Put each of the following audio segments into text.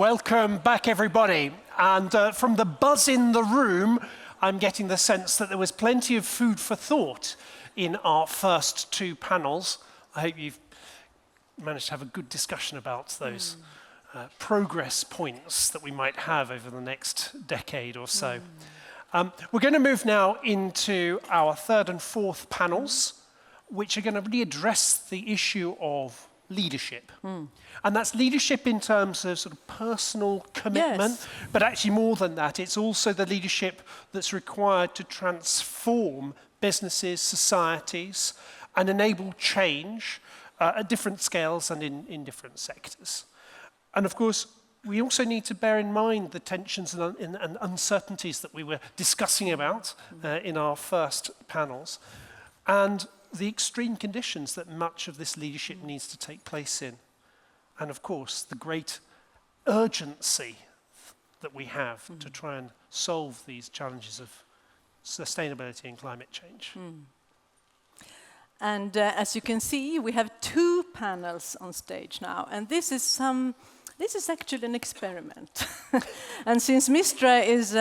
Welcome back, everybody. And from the buzz in the room, I'm getting the sense that there was plenty of food for thought in our first two panels. I hope you've managed to have a good discussion about those progress points that we might have over the next decade or so. We're going to move now into our third and fourth panels, which are going to really address the issue of leadership. And that's leadership in terms of sort of personal commitment, but actually more than that, it's also the leadership that's required to transform businesses, societies, and enable change at different scales and in different sectors. And of course, we also need to bear in mind the tensions and uncertainties that we were discussing about in our first panels, and the extreme conditions that much of this leadership needs to take place in. And of course, the great urgency that we have to try and solve these challenges of sustainability and climate change. And as you can see, we have two panels on stage now, and this is actually an experiment. And since Mistra is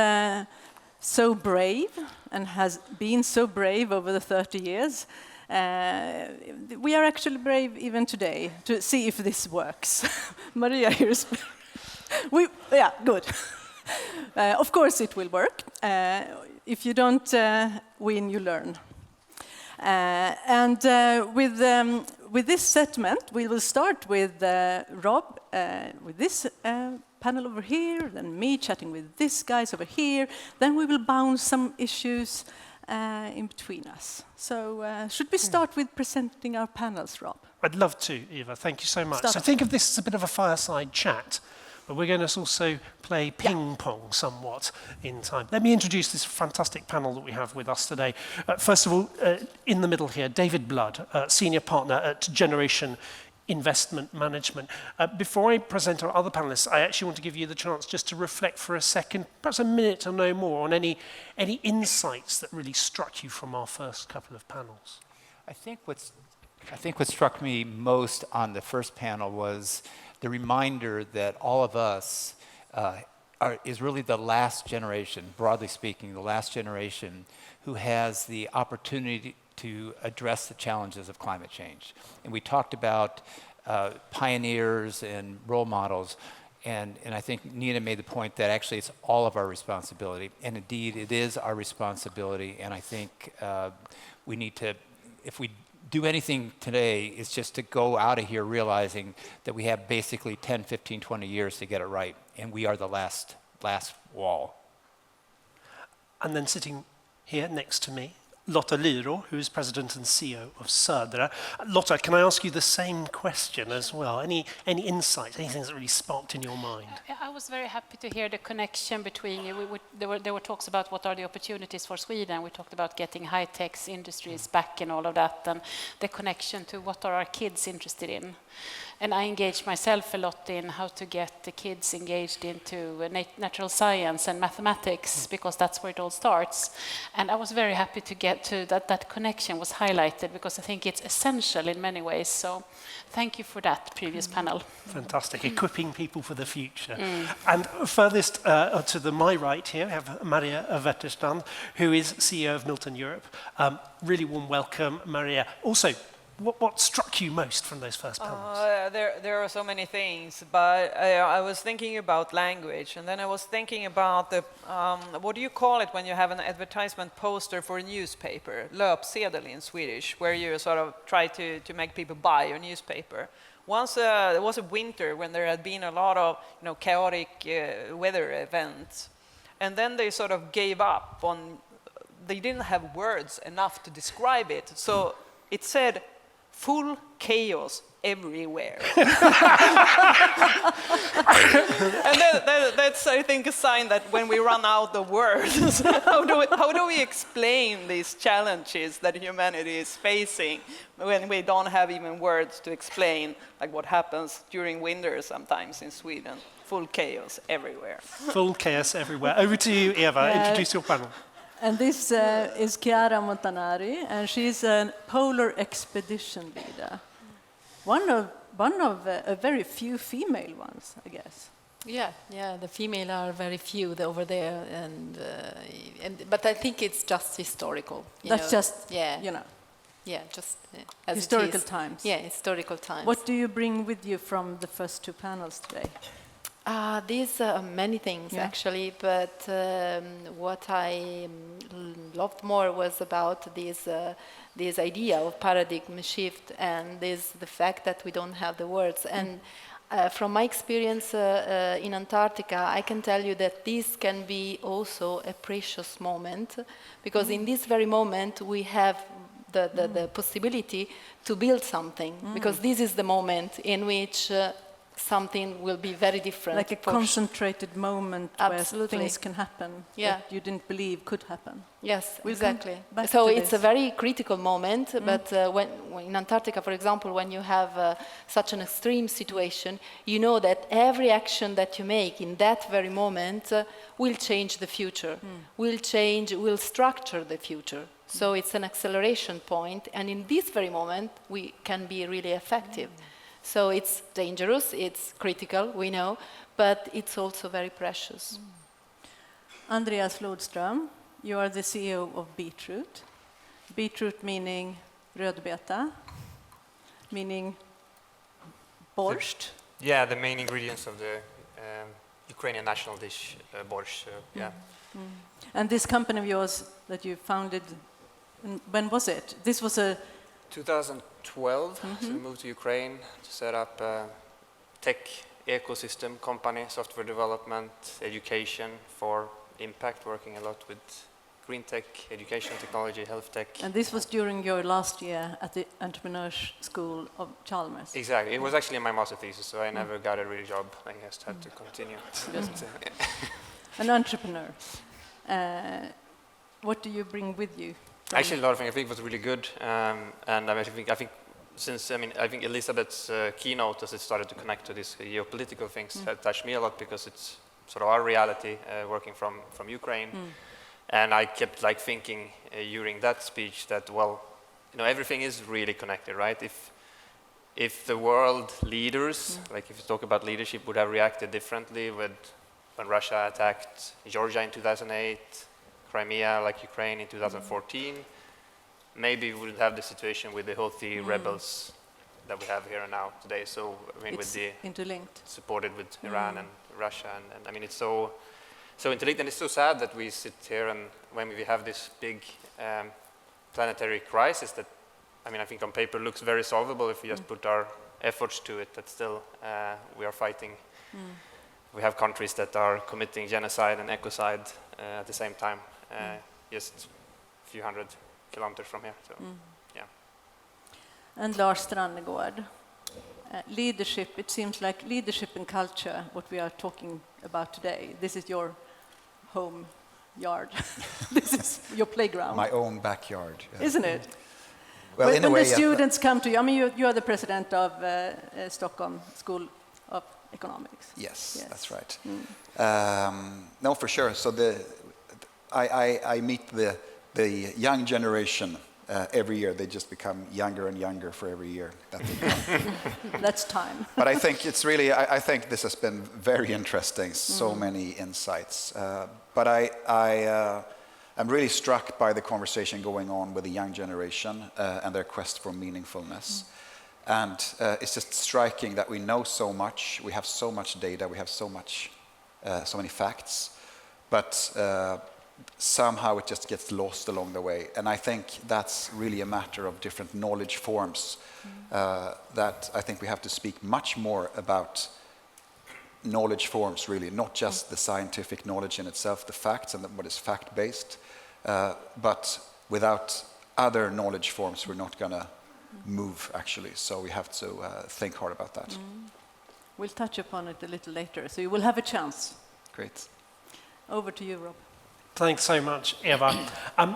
so brave and has been so brave over the 30 years, we are actually brave even today to see if this works. Maria, here's... yeah, good. Of course it will work. If you don't win, you learn. With this segment, we will start with Rob, with this panel over here, then me chatting with these guys over here. Then we will bounce some issues in between us. So should we start with presenting our panels, Rob? I'd love to, Eva. Thank you so much. So think of this as a bit of a fireside chat, but we're going to also play ping pong somewhat in time. Let me introduce this fantastic panel that we have with us today. First of all, in the middle here, David Blood, Senior Partner at Generation Investment Management. Before I present our other panelists, I actually want to give you the chance just to reflect for a second, perhaps a minute or no more, on any insights that really struck you from our first couple of panels. I think what struck me most on the first panel was the reminder that all of us is really the last generation, broadly speaking, the last generation who has the opportunity to address the challenges of climate change. And we talked about pioneers and role models, and I think Nina made the point that actually it's all of our responsibility, and indeed it is our responsibility, and I think we need to, if we do anything today, it's just to go out of here realizing that we have basically 10, 15, 20 years to get it right, and we are the last wall. And then sitting here next to me, Lotta Lyrå, who is President and CEO of Södra. Lotta, can I ask you the same question as well? Any insights, anything that really sparked in your mind? I was very happy to hear the connection between, there were talks about what are the opportunities for Sweden. We talked about getting high-tech industries back and all of that, and the connection to what are our kids interested in. And I engaged myself a lot in how to get the kids engaged into natural science and mathematics, because that's where it all starts. And I was very happy to get to that connection was highlighted, because I think it's essential in many ways. So thank you for that previous panel. Fantastic, equipping people for the future. And furthest to my right here, we have Maria Wetterstrand, who is CEO of Miltton Europe. Really warm welcome, Maria. Also, what struck you most from those first panels? There are so many things, but I was thinking about language, and then I was thinking about the, what do you call it when you have an advertisement poster for a newspaper? Löpsedel in Swedish, where you sort of try to make people buy your newspaper. Once there was a winter when there had been a lot of chaotic weather events, and then they sort of gave up on, they didn't have words enough to describe it, so it said, full chaos everywhere. And that's, I think, a sign that when we run out of words, how do we explain these challenges that humanity is facing when we don't have even words to explain, like what happens during winter sometimes in Sweden? Full chaos everywhere. Full chaos everywhere. Over to you, Eva. Introduce your panel. And this is Chiara Montanari, and she's a polar expedition leader. One of a very few female ones, I guess. Yeah, the female are very few over there, but I think it's just historical. That's just, yeah, you know, just as historical it is. times. Yeah, historical times. What do you bring with you from the first two panels today? These are many things actually, but what I loved more was about this idea of paradigm shift and the fact that we don't have the words. And from my experience in Antarctica, I can tell you that this can be also a precious moment, because in this very moment we have the possibility to build something, because this is the moment in which something will be very different. Like a concentrated moment where things can happen that you didn't believe could happen. Yes, We'll exactly. come back So to it's this. a very critical moment, but when in Antarctica, for example, when you have such an extreme situation, you know that every action that you make in that very moment will change the future, will structure the future. So it's an acceleration point, and in this very moment, we can be really effective. So it's dangerous, it's critical, we know, but it's also very precious. Andreas Flodström, you are the CEO of Beetroot. Beetroot meaning rödbeta, meaning borscht. Yeah, the main ingredients of the Ukrainian national dish, borscht. Yeah. And this company of yours that you founded, when was it? This was a 2012, so we moved to Ukraine to set up a tech ecosystem company, software development, education for impact, working a lot with green tech, education technology, health tech. And this was during your last year at the Entrepreneurs School of Chalmers. Exactly. It was actually in my master thesis, so I never got a real job. I just had to continue. An entrepreneur. What do you bring with you? Actually, a lot of things. I think it was really good, and I think Elizabeth's keynote, as it started to connect to these geopolitical things, had touched me a lot, because it's sort of our reality working from Ukraine, and I kept thinking during that speech that everything is really connected, right? If the world leaders, if you talk about leadership, would have reacted differently when Russia attacked Georgia in 2008. Crimea, like Ukraine in 2014, maybe we wouldn't have the situation with the Houthi rebels that we have here and now today. So, with the interlinked, supported with Iran and Russia, and it's so interlinked, and it's so sad that we sit here and when we have this big planetary crisis that, I think on paper looks very solvable if we just put our efforts to it, but still we are fighting. We have countries that are committing genocide and ecocide at the same time. Just a few hundred kilometers from here. So, yeah. And Lars Strannegård, leadership, it seems like leadership and culture, what we are talking about today, this is your home yard. This is your playground. My own backyard. Yeah. Isn't it? Well, in a when way, the students come to you, you are the president of Stockholm School of Economics. Yes, that's right. No, for sure. So I meet the young generation every year. They just become younger and younger for every year that they come. That's time. But I think it's really, I think this has been very interesting, so many insights. But I'm really struck by the conversation going on with the young generation and their quest for meaningfulness. And it's just striking that we know so much, we have so much data, we have so many facts, but somehow it just gets lost along the way. And I think that's really a matter of different knowledge forms that I think we have to speak much more about knowledge forms, really, not just the scientific knowledge in itself, the facts and what is fact-based, but without other knowledge forms, we're not going to move, actually. So we have to think hard about that. We'll touch upon it a little later, so you will have a chance. Great. Over to you, Rob. Thanks so much, Eva.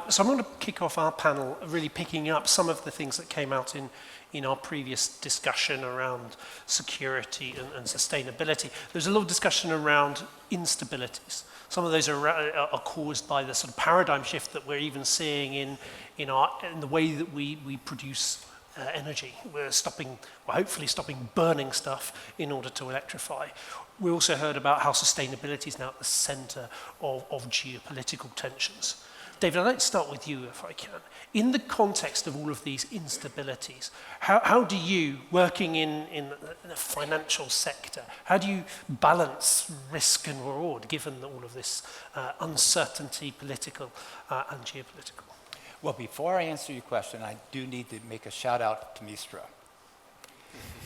So I'm going to kick off our panel really picking up some of the things that came out in our previous discussion around security and sustainability. There's a lot of discussion around instabilities. Some of those are caused by the sort of paradigm shift that we're even seeing in the way that we produce energy. We're hopefully stopping burning stuff in order to electrify. We also heard about how sustainability is now at the centre of geopolitical tensions. David, I'd like to start with you, if I can. In the context of all of these instabilities, how do you, working in the financial sector, how do you balance risk and reward given all of this uncertainty, political and geopolitical? Well, before I answer your question, I do need to make a shout out to Mistra.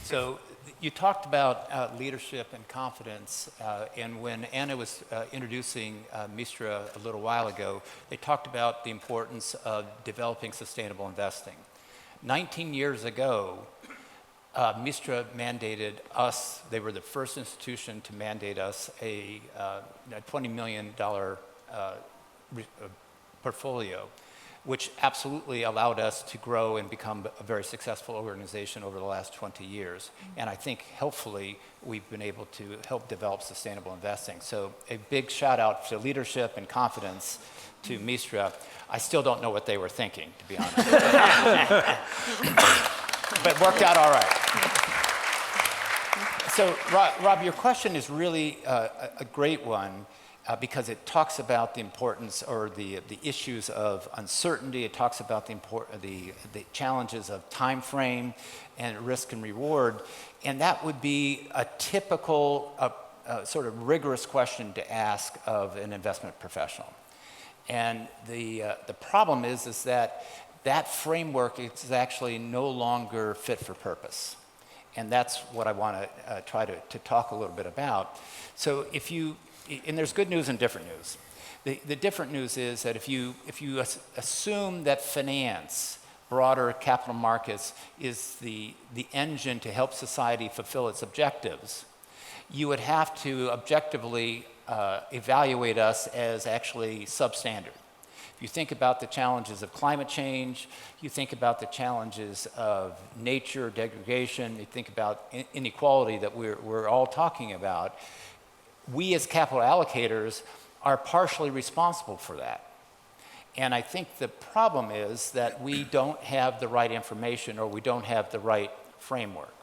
So you talked about leadership and confidence, and when Anna was introducing Mistra a little while ago, they talked about the importance of developing sustainable investing. 19 years ago, Mistra mandated us, they were the first institution to mandate us a $20 million portfolio, which absolutely allowed us to grow and become a very successful organization over the last 20 years. And I think, helpfully, we've been able to help develop sustainable investing. So a big shout out to leadership and confidence to Mistra. I still don't know what they were thinking, to be honest. But worked out all right. So, Rob, your question is really a great one. Because it talks about the importance or the issues of uncertainty. It talks about the challenges of time frame and risk and reward. And that would be a typical sort of rigorous question to ask of an investment professional. And the problem is that that framework is actually no longer fit for purpose. And that's what I want to try to talk a little bit about. So and there's good news and different news. The different news is that if you assume that finance, broader capital markets, is the engine to help society fulfill its objectives, you would have to objectively evaluate us as actually substandard. If you think about the challenges of climate change, you think about the challenges of nature, degradation, you think about inequality that we're all talking about, we as capital allocators are partially responsible for that. And I think the problem is that we don't have the right information or we don't have the right framework.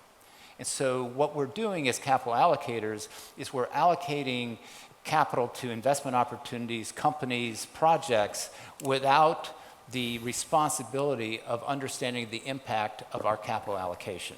And so what we're doing as capital allocators is we're allocating capital to investment opportunities, companies, projects without the responsibility of understanding the impact of our capital allocation.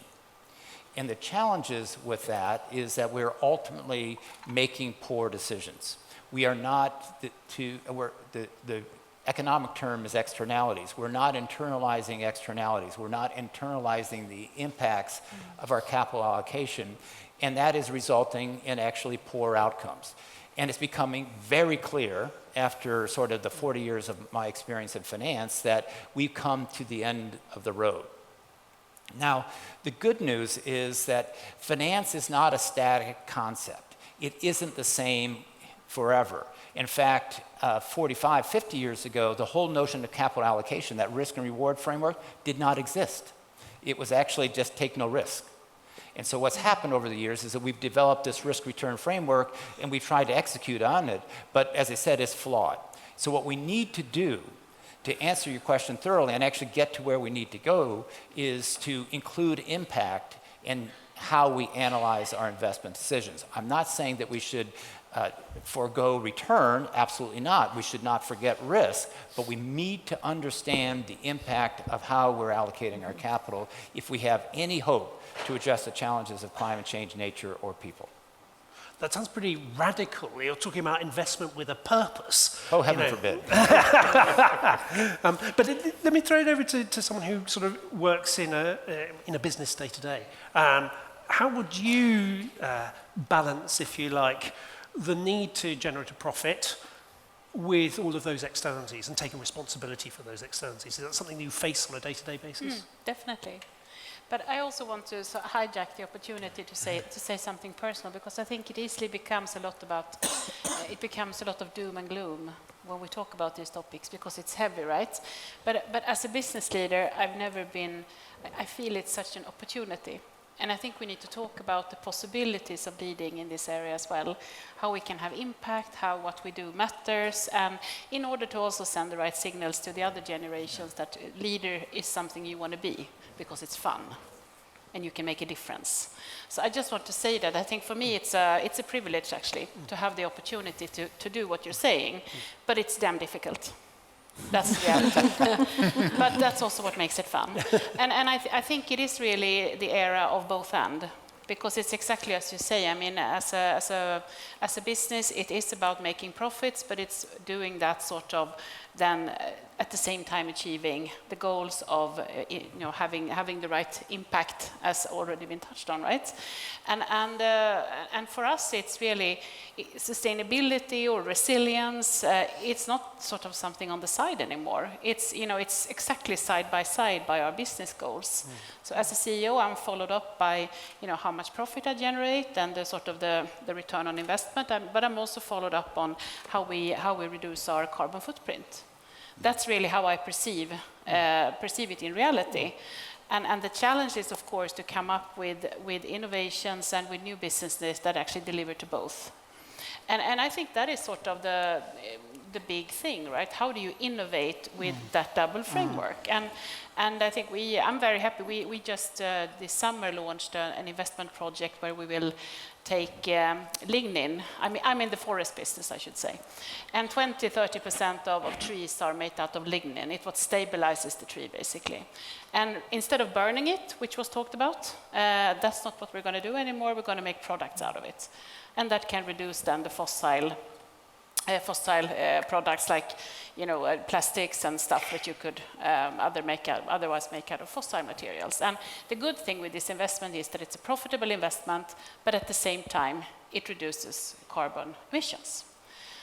And the challenges with that is that we're ultimately making poor decisions. We are not, the economic term is externalities. We're not internalizing externalities. We're not internalizing the impacts of our capital allocation. And that is resulting in actually poor outcomes. And it's becoming very clear after sort of the 40 years of my experience in finance that we've come to the end of the road. Now, the good news is that finance is not a static concept. It isn't the same forever. In fact, 45, 50 years ago, the whole notion of capital allocation, that risk and reward framework, did not exist. It was actually just take no risk. And so what's happened over the years is that we've developed this risk-return framework and we've tried to execute on it, but as I said, it's flawed. So what we need to do to answer your question thoroughly and actually get to where we need to go is to include impact in how we analyze our investment decisions. I'm not saying that we should forego return, absolutely not. We should not forget risk, but we need to understand the impact of how we're allocating our capital if we have any hope to address the challenges of climate change, nature, or people. That sounds pretty radical. You're talking about investment with a purpose. Oh, heaven forbid. But let me throw it over to someone who sort of works in a business day to day. How would you balance, if you like, the need to generate a profit with all of those externalities and taking responsibility for those externalities? Is that something you face on a day-to-day basis? Definitely. But I also want to hijack the opportunity to say something personal, because I think it easily becomes a lot about, it becomes a lot of doom and gloom when we talk about these topics, because it's heavy, right? But as a business leader, I feel it's such an opportunity. And I think we need to talk about the possibilities of leading in this area as well, how we can have impact, how what we do matters, and in order to also send the right signals to the other generations that leader is something you want to be, because it's fun. and you can make a difference. So I just want to say that I think for me it's a privilege actually to have the opportunity to do what you're saying, but it's damn difficult. That's the reality. But that's also what makes it fun. And I think it is really the era of both and. Because it's exactly as you say. I mean, as a business, it is about making profits, but it's doing that sort of then at the same time achieving the goals of having the right impact, as already been touched on, right? And for us, it's really sustainability or resilience. It's not sort of something on the side anymore. It's it's exactly side by side by our business goals. So as a CEO, I'm followed up by how much profit I generate and the sort of the return on investment. But I'm also followed up on how we reduce our carbon footprint. That's really how I perceive it in reality. And the challenge is, of course, to come up with innovations and with new businesses that actually deliver to both. And I think that is sort of the big thing, right? How do you innovate with that double framework? And I think I'm very happy. We just this summer launched an investment project where we will take lignin. I'm in the forest business, I should say. And 20-30% of trees are made out of lignin. It's what stabilizes the tree, basically. And instead of burning it, which was talked about, that's not what we're going to do anymore. We're going to make products out of it. And that can reduce then the fossil products like plastics and stuff that you could otherwise make out of fossil materials. And the good thing with this investment is that it's a profitable investment, but at the same time it reduces carbon emissions.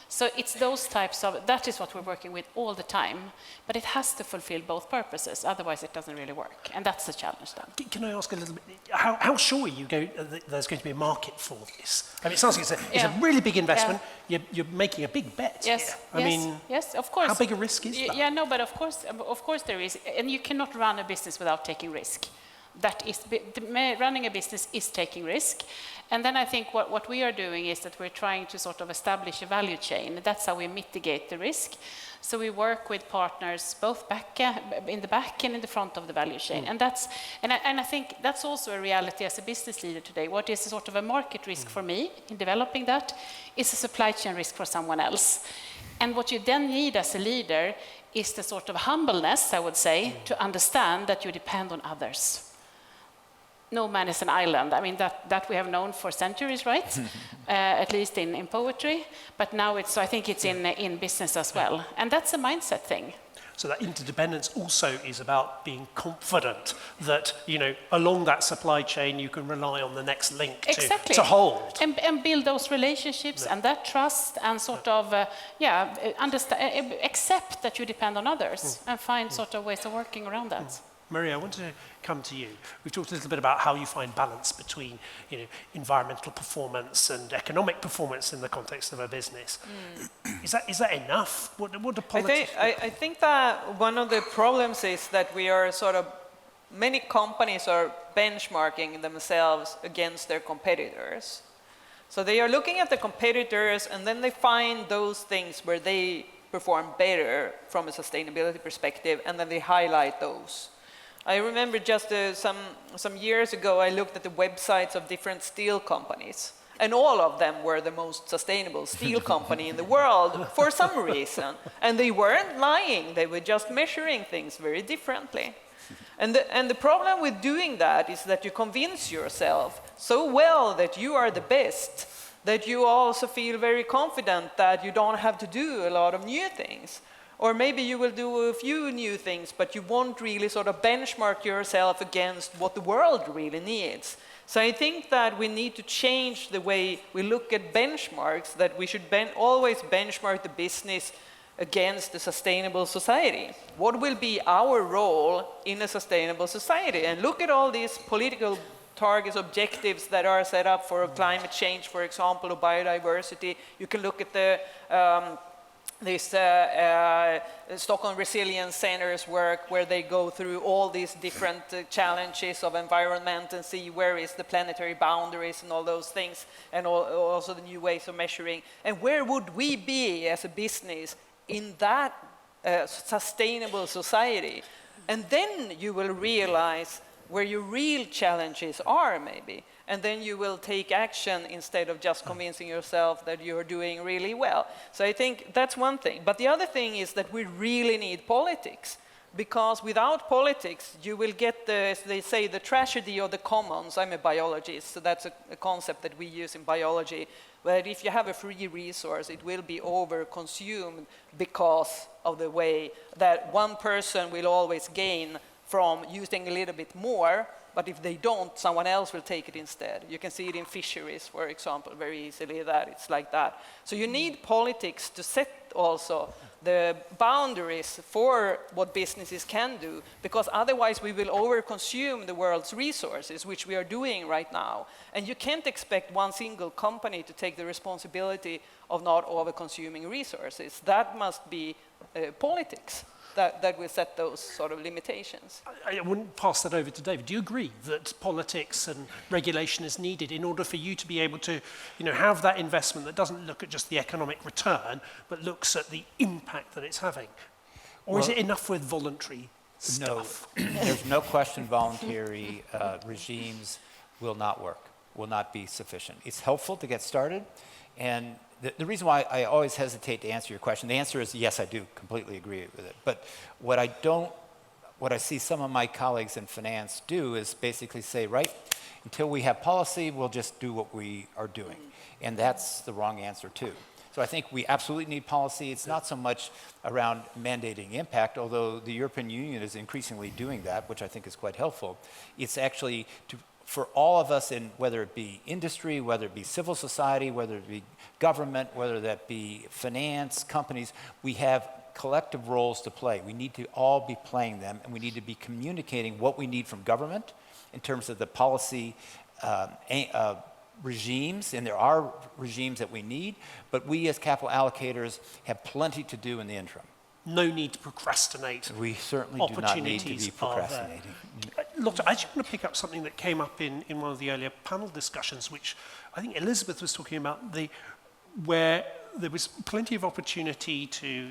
So it's those types of, that is what we're working with all the time, but it has to fulfill both purposes, otherwise it doesn't really work, and that's the challenge then. Can I ask a little bit, how sure are you there's going to be a market for this? I mean, it sounds like it's a really big investment, you're making a big bet here. Yes, of course. How big a risk is that? Yeah, no, but of course there is, and you cannot run a business without taking risk. That is, running a business is taking risk. And then I think what we are doing is that we're trying to sort of establish a value chain. That's how we mitigate the risk. So we work with partners both in the back and in the front of the value chain. And I think that's also a reality as a business leader today. What is a sort of a market risk for me in developing that is a supply chain risk for someone else. And what you then need as a leader is the sort of humbleness, I would say, to understand that you depend on others. No man is an island. I mean, that we have known for centuries, right? At least in poetry. But now I think it's in business as well. And that's a mindset thing. So that interdependence also is about being confident that, along that supply chain, you can rely on the next link to hold. And build those relationships and that trust and sort of, understand, accept that you depend on others and find sort of ways of working around that. Maria, I want to come to you. We've talked a little bit about how you find balance between, environmental performance and economic performance in the context of a business. Is that enough? What do politics? I think that one of the problems is that we are many companies are benchmarking themselves against their competitors. So they are looking at the competitors and then they find those things where they perform better from a sustainability perspective and then they highlight those. I remember just some years ago, I looked at the websites of different steel companies, and all of them were the most sustainable steel company in the world for some reason. And they weren't lying, they were just measuring things very differently. And the problem with doing that is that you convince yourself so well that you are the best, that you also feel very confident that you don't have to do a lot of new things. Or maybe you will do a few new things, but you won't really sort of benchmark yourself against what the world really needs. So I think that we need to change the way we look at benchmarks, that we should always benchmark the business against a sustainable society. What will be our role in a sustainable society? And look at all these political targets, objectives that are set up for climate change, for example, or biodiversity. You can look at the Stockholm Resilience Center's work, where they go through all these different challenges of environment and see where is the planetary boundaries and all those things, and also the new ways of measuring. And where would we be as a business in that sustainable society? And then you will realize where your real challenges are maybe, and then you will take action instead of just convincing yourself that you're doing really well. So I think that's one thing. But the other thing is that we really need politics, because without politics you will get the, as they say, the tragedy of the commons. I'm a biologist, so that's a concept that we use in biology, where if you have a free resource, it will be over-consumed because of the way that one person will always gain from using a little bit more, but if they don't, someone else will take it instead. You can see it in fisheries, for example, very easily that it's like that. So you need politics to set also the boundaries for what businesses can do, because otherwise we will overconsume the world's resources, which we are doing right now. And you can't expect one single company to take the responsibility of not overconsuming resources. That must be politics that will set those sort of limitations. I wouldn't pass that over to David. Do you agree that politics and regulation is needed in order for you to be able to, have that investment that doesn't look at just the economic return, but looks at the impact that it's having? Or is it enough with voluntary stuff? No, there's no question voluntary regimes will not work, will not be sufficient. It's helpful to get started, and the reason why I always hesitate to answer your question, the answer is yes, I do completely agree with it. But what I see some of my colleagues in finance do is basically say, right, until we have policy, we'll just do what we are doing. And that's the wrong answer too. So I think we absolutely need policy. It's not so much around mandating impact, although the European Union is increasingly doing that, which I think is quite helpful. It's actually for all of us, in whether it be industry, whether it be civil society, whether it be government, whether that be finance, companies, we have collective roles to play. We need to all be playing them, and we need to be communicating what we need from government in terms of the policy regimes, and there are regimes that we need, but we as capital allocators have plenty to do in the interim. No need to procrastinate. We certainly do not need to be procrastinating. Lotta, I just want to pick up something that came up in one of the earlier panel discussions, which I think Elizabeth was talking about, where there was plenty of opportunity to,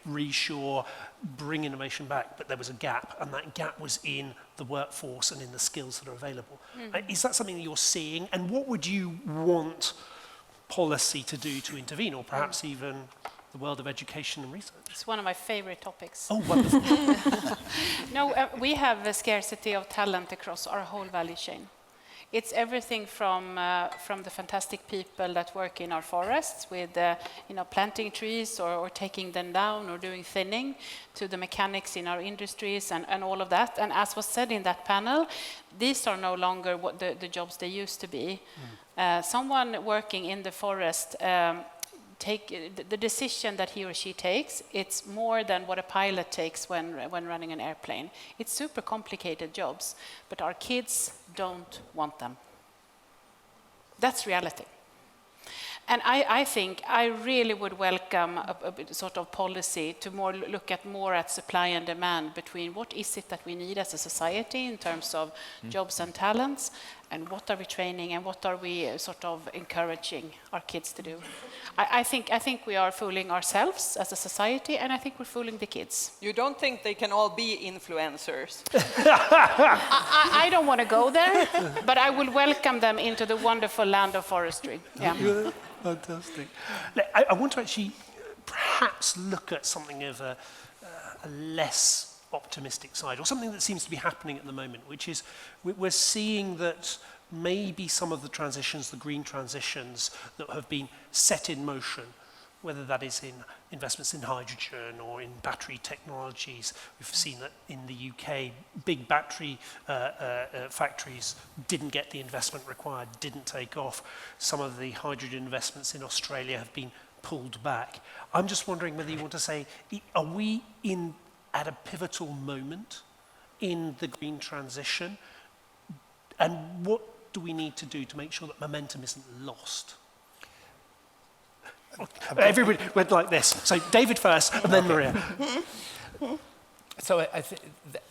reshore, bring innovation back, but there was a gap, and that gap was in the workforce and in the skills that are available. Is that something that you're seeing, and what would you want policy to do to intervene, or perhaps even the world of education and research? It's one of my favorite topics. Oh, wonderful. No, we have a scarcity of talent across our whole value chain. It's everything from the fantastic people that work in our forests with planting trees or taking them down or doing thinning, to the mechanics in our industries and all of that. And as was said in that panel, these are no longer what the jobs they used to be. Someone working in the forest, the decision that he or she takes, it's more than what a pilot takes when running an airplane. It's super complicated jobs, but our kids don't want them. That's reality. And I think I really would welcome a sort of policy to look at more at supply and demand between what is it that we need as a society in terms of jobs and talents, and what are we training and what are we sort of encouraging our kids to do. I think we are fooling ourselves as a society, and I think we're fooling the kids. You don't think they can all be influencers? I don't want to go there, but I will welcome them into the wonderful land of forestry. Yeah. Fantastic. I want to actually perhaps look at something of a less optimistic side, or something that seems to be happening at the moment, which is we're seeing that maybe some of the transitions, the green transitions that have been set in motion, whether that is in investments in hydrogen or in battery technologies. We've seen that in the UK, big battery factories didn't get the investment required, didn't take off. Some of the hydrogen investments in Australia have been pulled back. I'm just wondering whether you want to say, are we at a pivotal moment in the green transition? And what do we need to do to make sure that momentum isn't lost? Everybody went like this. So David first, and then Maria. So I think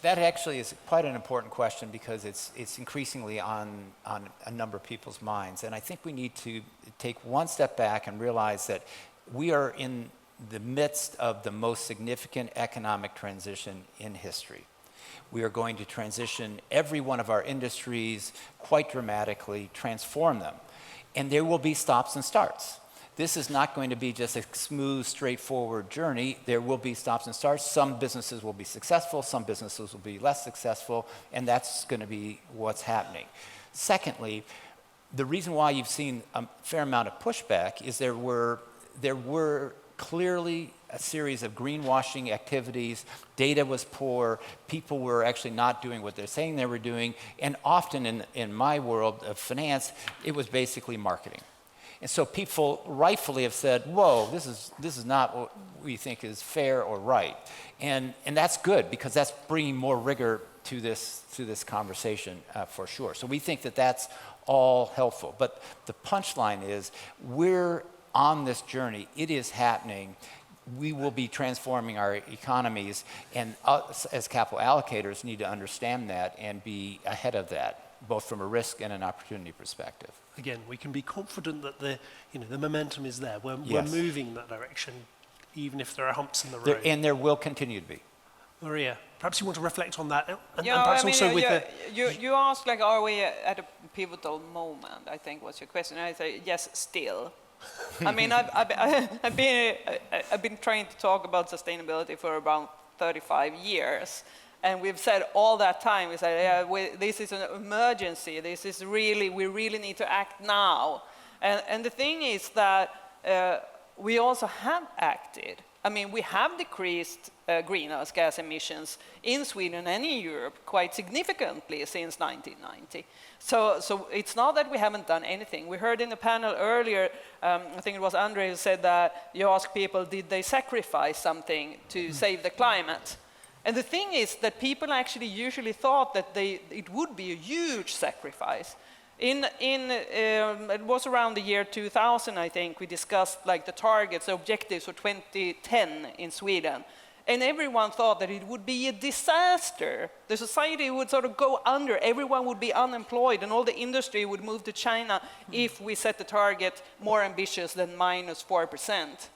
that actually is quite an important question, because it's increasingly on a number of people's minds. And I think we need to take one step back and realize that we are in the midst of the most significant economic transition in history. We are going to transition every one of our industries quite dramatically, transform them. And there will be stops and starts. This is not going to be just a smooth, straightforward journey. There will be stops and starts. Some businesses will be successful, some businesses will be less successful, and that's going to be what's happening. Secondly, the reason why you've seen a fair amount of pushback is there were clearly a series of greenwashing activities. Data was poor. People were actually not doing what they're saying they were doing. And often in my world of finance, it was basically marketing. And so people rightfully have said, whoa, this is not what we think is fair or right. And that's good, because that's bringing more rigor to this conversation for sure. So we think that that's all helpful. But the punchline is, we're on this journey. It is happening. We will be transforming our economies, and us as capital allocators need to understand that and be ahead of that, both from a risk and an opportunity perspective. Again, we can be confident that the momentum is there. We're moving in that direction, even if there are humps in the road. And there will continue to be. Maria, perhaps you want to reflect on that, and Yeah, perhaps I mean, also with you asked, like, are we at a pivotal moment, I think was your question. And I say, yes, still. I mean, I've been trying to talk about sustainability for around 35 years. And we've said all that time, we said, this is an emergency. This is really, we really need to act now. And the thing is that we also have acted. I mean, we have decreased greenhouse gas emissions in Sweden and in Europe quite significantly since 1990. So it's not that we haven't done anything. We heard in the panel earlier, I think it was Andreas who said that you ask people, did they sacrifice something to save the climate? And the thing is that people actually usually thought that it would be a huge sacrifice. It was around the year 2000, I think, we discussed like the targets, the objectives for 2010 in Sweden. And everyone thought that it would be a disaster. The society would sort of go under, everyone would be unemployed, and all the industry would move to China if we set the target more ambitious than -4%.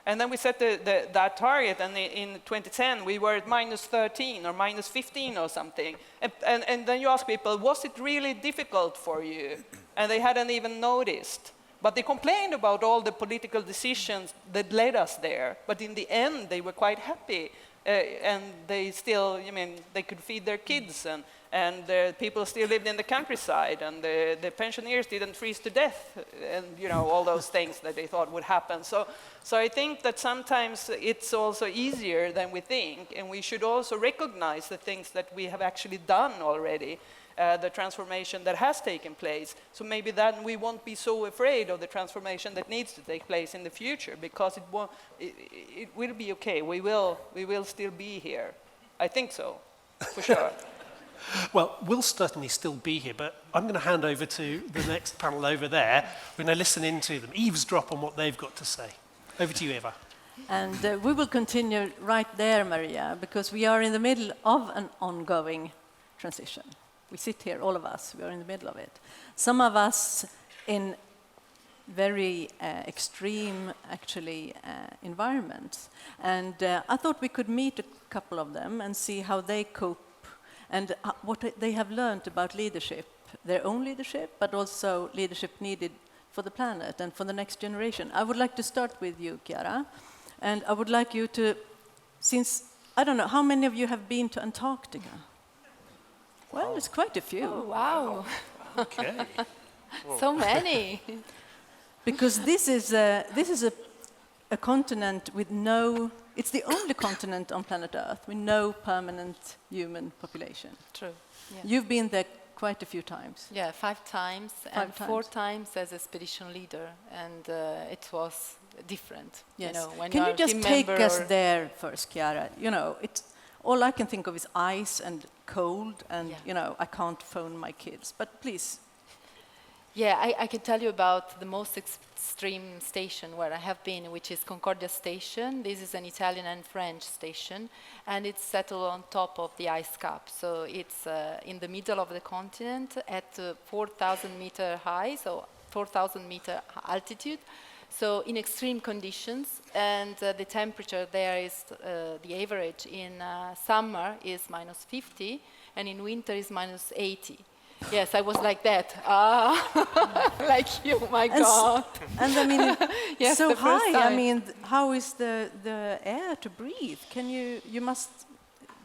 And then we set that target, and in 2010 we were at -13 or -15 or something. And then you ask people, was it really difficult for you? And they hadn't even noticed. But they complained about all the political decisions that led us there. But in the end, they were quite happy. And they still, I mean, they could feed their kids, and people still lived in the countryside, and the pensioners didn't freeze to death, and all those things that they thought would happen. So I think that sometimes it's also easier than we think, and we should also recognize the things that we have actually done already, the transformation that has taken place. So maybe then we won't be so afraid of the transformation that needs to take place in the future, because it will be okay. We will still be here. I think so, for sure. Well, we'll certainly still be here, but I'm going to hand over to the next panel over there. We're going to listen into them, eavesdrop on what they've got to say. Over to you, Eva. And we will continue right there, Maria, because we are in the middle of an ongoing transition. We sit here, all of us, we are in the middle of it. Some of us in very extreme, actually, environments. And I thought we could meet a couple of them and see how they cope and what they have learned about leadership, their own leadership, but also leadership needed for the planet and for the next generation. I would like to start with you, Chiara, and I would like you to, since, I don't know, how many of you have been to Antarctica? Well, it's quite a few. Oh, wow. Okay. So many. Because this is a continent with no, it's the only continent on planet Earth with no permanent human population. True. Yeah. You've been there quite a few times. Yeah, 5 times, and 4 times as expedition leader, and it was different. Yes. When can you you are a just team take member us or- there first, Chiara? It's all I can think of is ice and cold, and I can't phone my kids. But please. Yeah, I can tell you about the most extreme station where I have been, which is Concordia Station. This is an Italian and French station, and it's settled on top of the ice cap. So it's in the middle of the continent at 4,000 meter high, so 4,000 meter altitude. So in extreme conditions, and the temperature there is, the average in summer is -50, and in winter is -80. Yes, I was like that. Like you, my God. And I mean, Yes, so the first high. I time. mean, how is the air to breathe? Can you must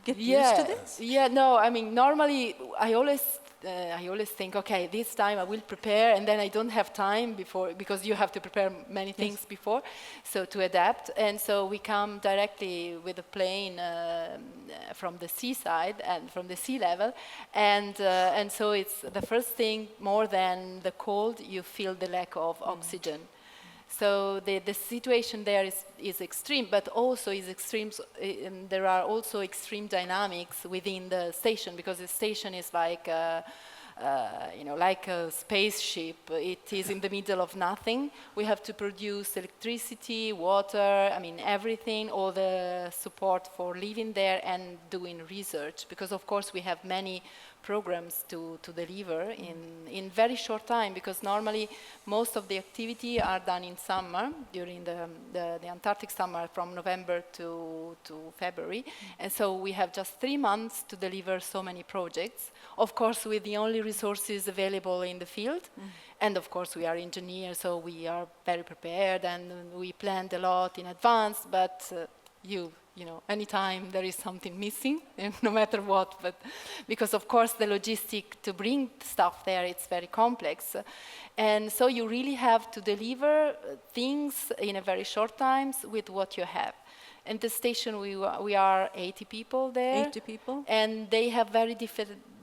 get used Yeah, to this? yeah. No, I mean, normally I always think, okay, this time I will prepare, and then I don't have time before, because you have to prepare many things before, so to adapt. And so we come directly with a plane from the seaside and from the sea level, and so it's the first thing, more than the cold, you feel the lack of oxygen. So the situation there is extreme, but also is extreme. There are also extreme dynamics within the station, because the station is like like a spaceship. It is in the middle of nothing. We have to produce electricity, water, I mean everything, all the support for living there and doing research, because of course we have many programs to deliver in very short time, because normally most of the activity are done in summer, during the Antarctic summer, from November to February. And so we have just 3 months to deliver so many projects, of course with the only resources available in the field. And of course we are engineers, so we are very prepared, and we planned a lot in advance, but you know, anytime there is something missing, no matter what, but because of course the logistic to bring stuff there, it's very complex. And so you really have to deliver things in a very short times with what you have. And the station, we are 80 people there. 80 people? And they have very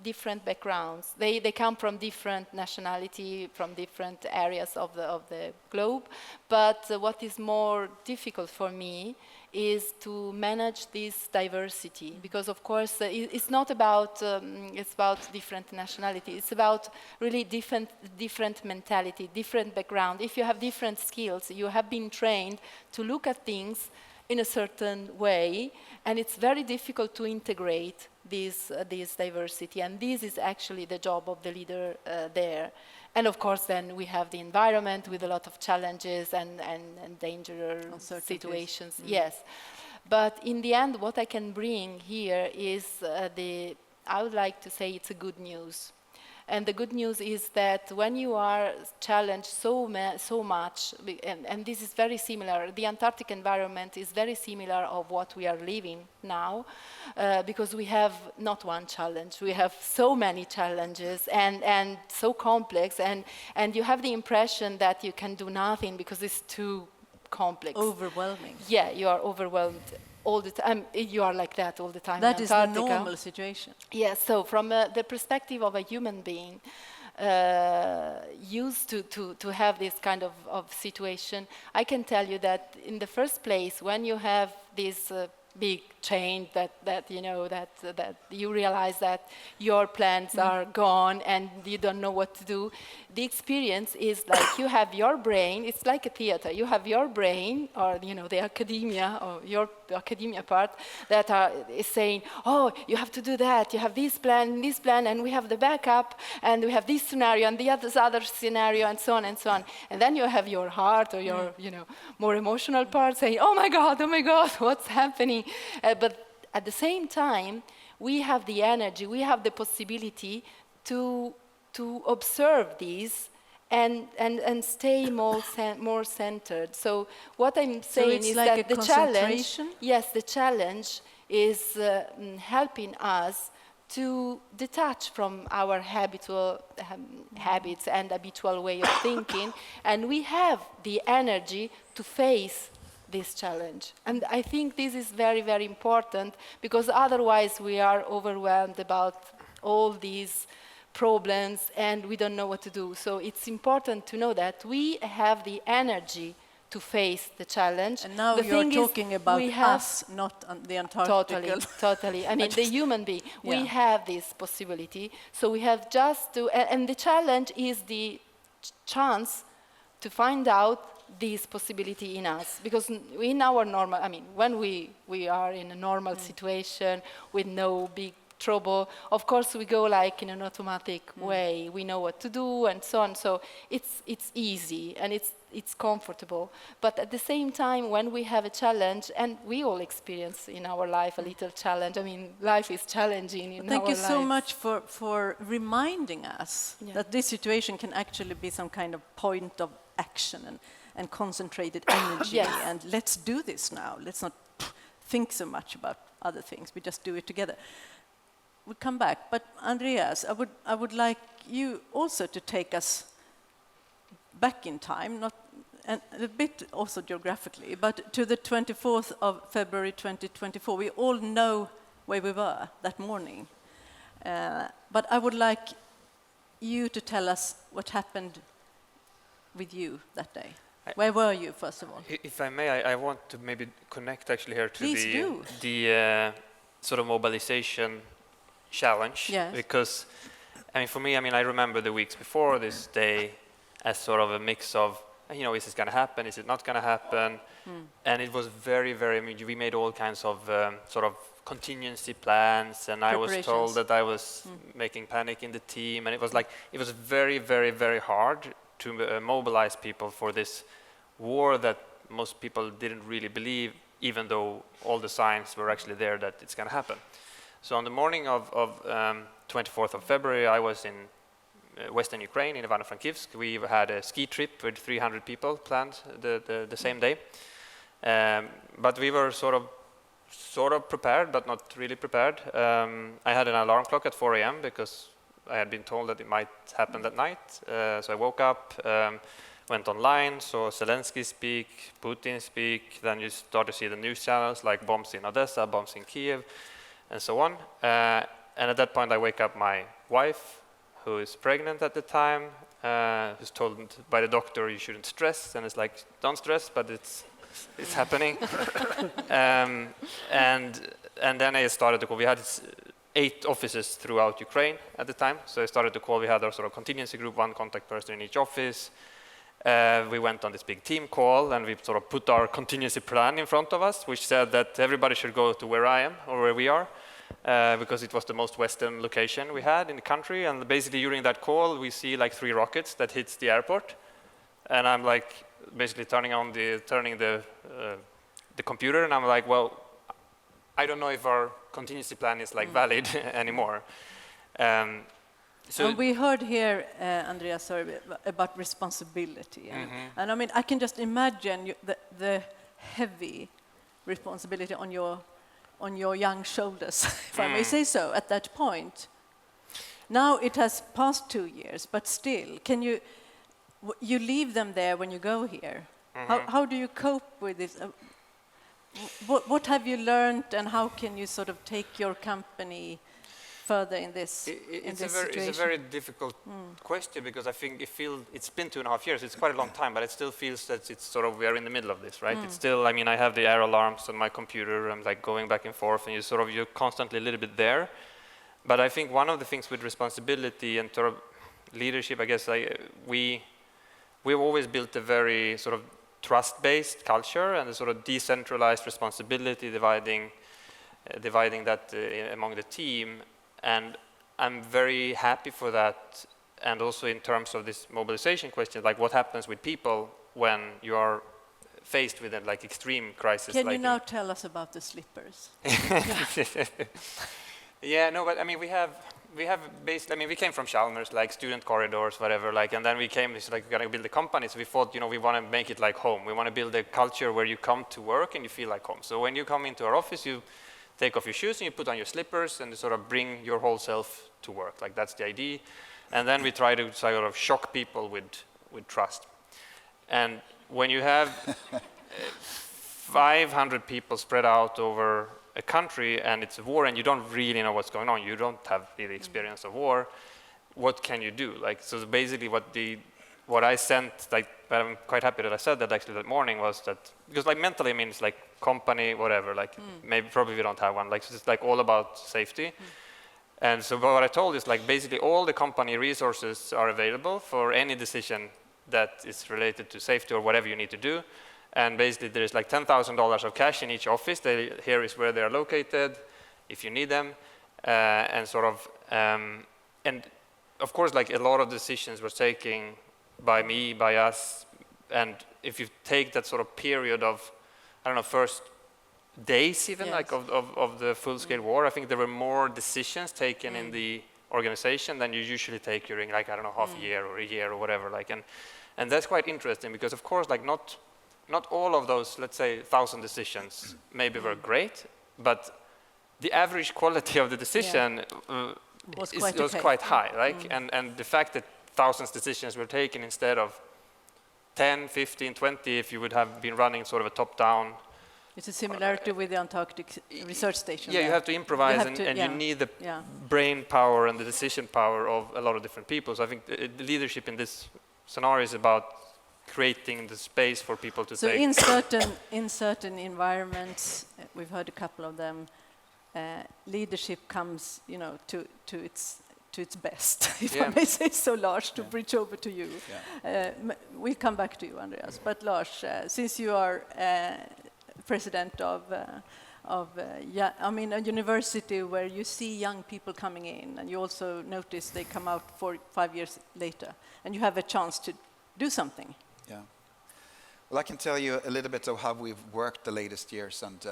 different backgrounds. They come from different nationality, from different areas of the globe. But what is more difficult for me is to manage this diversity, because of course it's not about it's about different nationality. It's about really different mentality, different background. If you have different skills, you have been trained to look at things in a certain way, and it's very difficult to integrate this diversity. And this is actually the job of the leader there. And of course, then we have the environment with a lot of challenges and dangerous situations. Yes, but in the end, what I can bring here is I would like to say it's a good news. And the good news is that when you are challenged so much, and this is very similar, the Antarctic environment is very similar of what we are living now, because we have not one challenge, we have so many challenges and so complex, and you have the impression that you can do nothing because it's too complex. Overwhelming. Yeah, you are overwhelmed all the time. You are like that all the time. That in is the Antarctica. normal situation. Yeah, so from the perspective of a human being used to have this kind of situation, I can tell you that in the first place, when you have this big change that you realize that your plans are gone and you don't know what to do, the experience is like you have your brain, it's like a theater, you have your brain, or the academia, or your academia part that is saying, oh, you have to do that, you have this plan, and we have the backup, and we have this scenario and the other scenario, and so on and so on. And then you have your heart, or your more emotional part saying, oh my God, what's happening? But at the same time, we have the energy, we have the possibility to observe these and stay more centered. So what I'm saying is like that the challenge is helping us to detach from our habitual habits and habitual way of thinking, and we have the energy to face this challenge. And I think this is very, very important, because otherwise we are overwhelmed about all these problems and we don't know what to do. So it's important to know that we have the energy to face the challenge. And now you're talking about us, not the Antarctic. Totally. I mean, the human being. Yeah. We have this possibility. So we have just to, and the challenge is the chance to find out this possibility in us, because in our normal, I mean, when we are in a normal situation with no big trouble, of course we go like in an automatic way. We know what to do and so on. So it's easy, and it's comfortable. But at the same time, when we have a challenge, and we all experience in our life a little challenge. I mean, life is challenging in Thank our you so lives. much for reminding us that this situation can actually be some kind of point of action and concentrated energy. Yes. And let's do this now. Let's not think so much about other things. We just do it together. We'll come back. But Andreas, I would like you also to take us back in time, and a bit also geographically, but to the 24th of February 2024. We all know where we were that morning. But I would like you to tell us what happened with you that day. Where were you, first of all? If I may, I want to maybe connect actually here to Please do. the sort of mobilization challenge. Yes. Because, I mean, for me, I mean, I remember the weeks before this day as sort of a mix of, you know, is this going to happen? Is it not going to happen? And it was very, very, I mean, we made all kinds of sort of contingency plans, and I was told that I was making panic in the team, and it was like, it was very, very, very hard to mobilize people for this war that most people didn't really believe, even though all the signs were actually there that it's going to happen. So on the morning of 24th of February, I was in Western Ukraine, in Ivano-Frankivsk. We had a ski trip with 300 people planned the same day. But we were sort of prepared, but not really prepared. I had an alarm clock at 4 a.m. because I had been told that it might happen that night. So I woke up, went online, saw Zelensky speak, Putin speak. Then you start to see the news channels like bombs in Odessa, bombs in Kiev, and so on. And at that point, I wake up my wife, who is pregnant at the time, who's told by the doctor you shouldn't stress, and it's like, don't stress, but it's happening. And then I started to call. We had 8 offices throughout Ukraine at the time, so I started to call. We had our sort of contingency group, 1 contact person in each office. We went on this big team call, and we sort of put our contingency plan in front of us, which said that everybody should go to where I am, or where we are, because it was the most western location we had in the country. And basically during that call, we see like 3 rockets that hits the airport, and I'm like basically turning the computer, and I'm like, well, I don't know if our contingency plan is like valid anymore. So and we heard here, Andreas, sorry, about responsibility, and I mean, I can just imagine the heavy responsibility on your young shoulders, if I may say so, at that point. Now it has passed 2 years, but still, can you leave them there when you go here? How do you cope with this? What have you learned, and how can you sort of take your company further in this situation? It's a very difficult question, because I think it's been 2.5 years. It's quite a long time, but it still feels that it's sort of, we are in the middle of this, right? It's still, I mean, I have the air alarms on my computer. I'm like going back and forth, and you're constantly a little bit there. But I think one of the things with responsibility and sort of leadership, I guess, we've always built a very sort of trust-based culture and a sort of decentralized responsibility, dividing that among the team. And I'm very happy for that. And also in terms of this mobilization question, like what happens with people when you are faced with a like extreme crisis. Can like you now tell us about the slippers? Yeah, no, but I mean, we have basically, I mean, we came from Chalmers, like student corridors, whatever, like, and then we came, it's like, we're gonna build a company, so we thought, we want to make it like home. We want to build a culture where you come to work and you feel like home. So when you come into our office, you take off your shoes and you put on your slippers and you sort of bring your whole self to work. Like, that's the idea. And then we try to sort of shock people with trust. And when you have 500 people spread out over a country and it's a war and you don't really know what's going on, you don't have really experience of war, what can you do? Like, so basically what I sent, like, but I'm quite happy that I said that actually that morning, was that, because like mentally, I mean, it's like company, whatever, like probably we don't have one, like, so it's like all about safety. And so what I told is like basically all the company resources are available for any decision that is related to safety or whatever you need to do. And basically there is like $10,000 of cash in each office. Here is where they are located, if you need them. And sort of, and of course, like a lot of decisions were taken by me, by us, And if you take that sort of period of, I don't know, first days even, Yes. like of the full-scale war, I think there were more decisions taken in the organization than you usually take during, like, I don't know, half a year or a year or whatever. Like, and that's quite interesting because, of course, like not all of those, let's say, 1,000 decisions maybe were great, but the average quality of the decision Was was okay. quite high, like, and the fact that thousands of decisions were taken instead of 10, 15, 20, if you would have been running sort of a top-down. It's a similarity with the Antarctic research station. Yeah, you there. have to improvise, have and, to- and yeah. you need the Yeah. brain power and the decision power of a lot of different people. So I think the leadership in this scenario is about creating the space for people to So take. in certain environments, we've heard a couple of them, leadership comes, to its best, if I may say so, Lars, to bridge over to you. We'll come back to you, Andreas. But Lars, since you are president of a university where you see young people coming in, and you also notice they come out 5 years later, and you have a chance to do something. Yeah. Well, I can tell you a little bit of how we've worked the latest years, and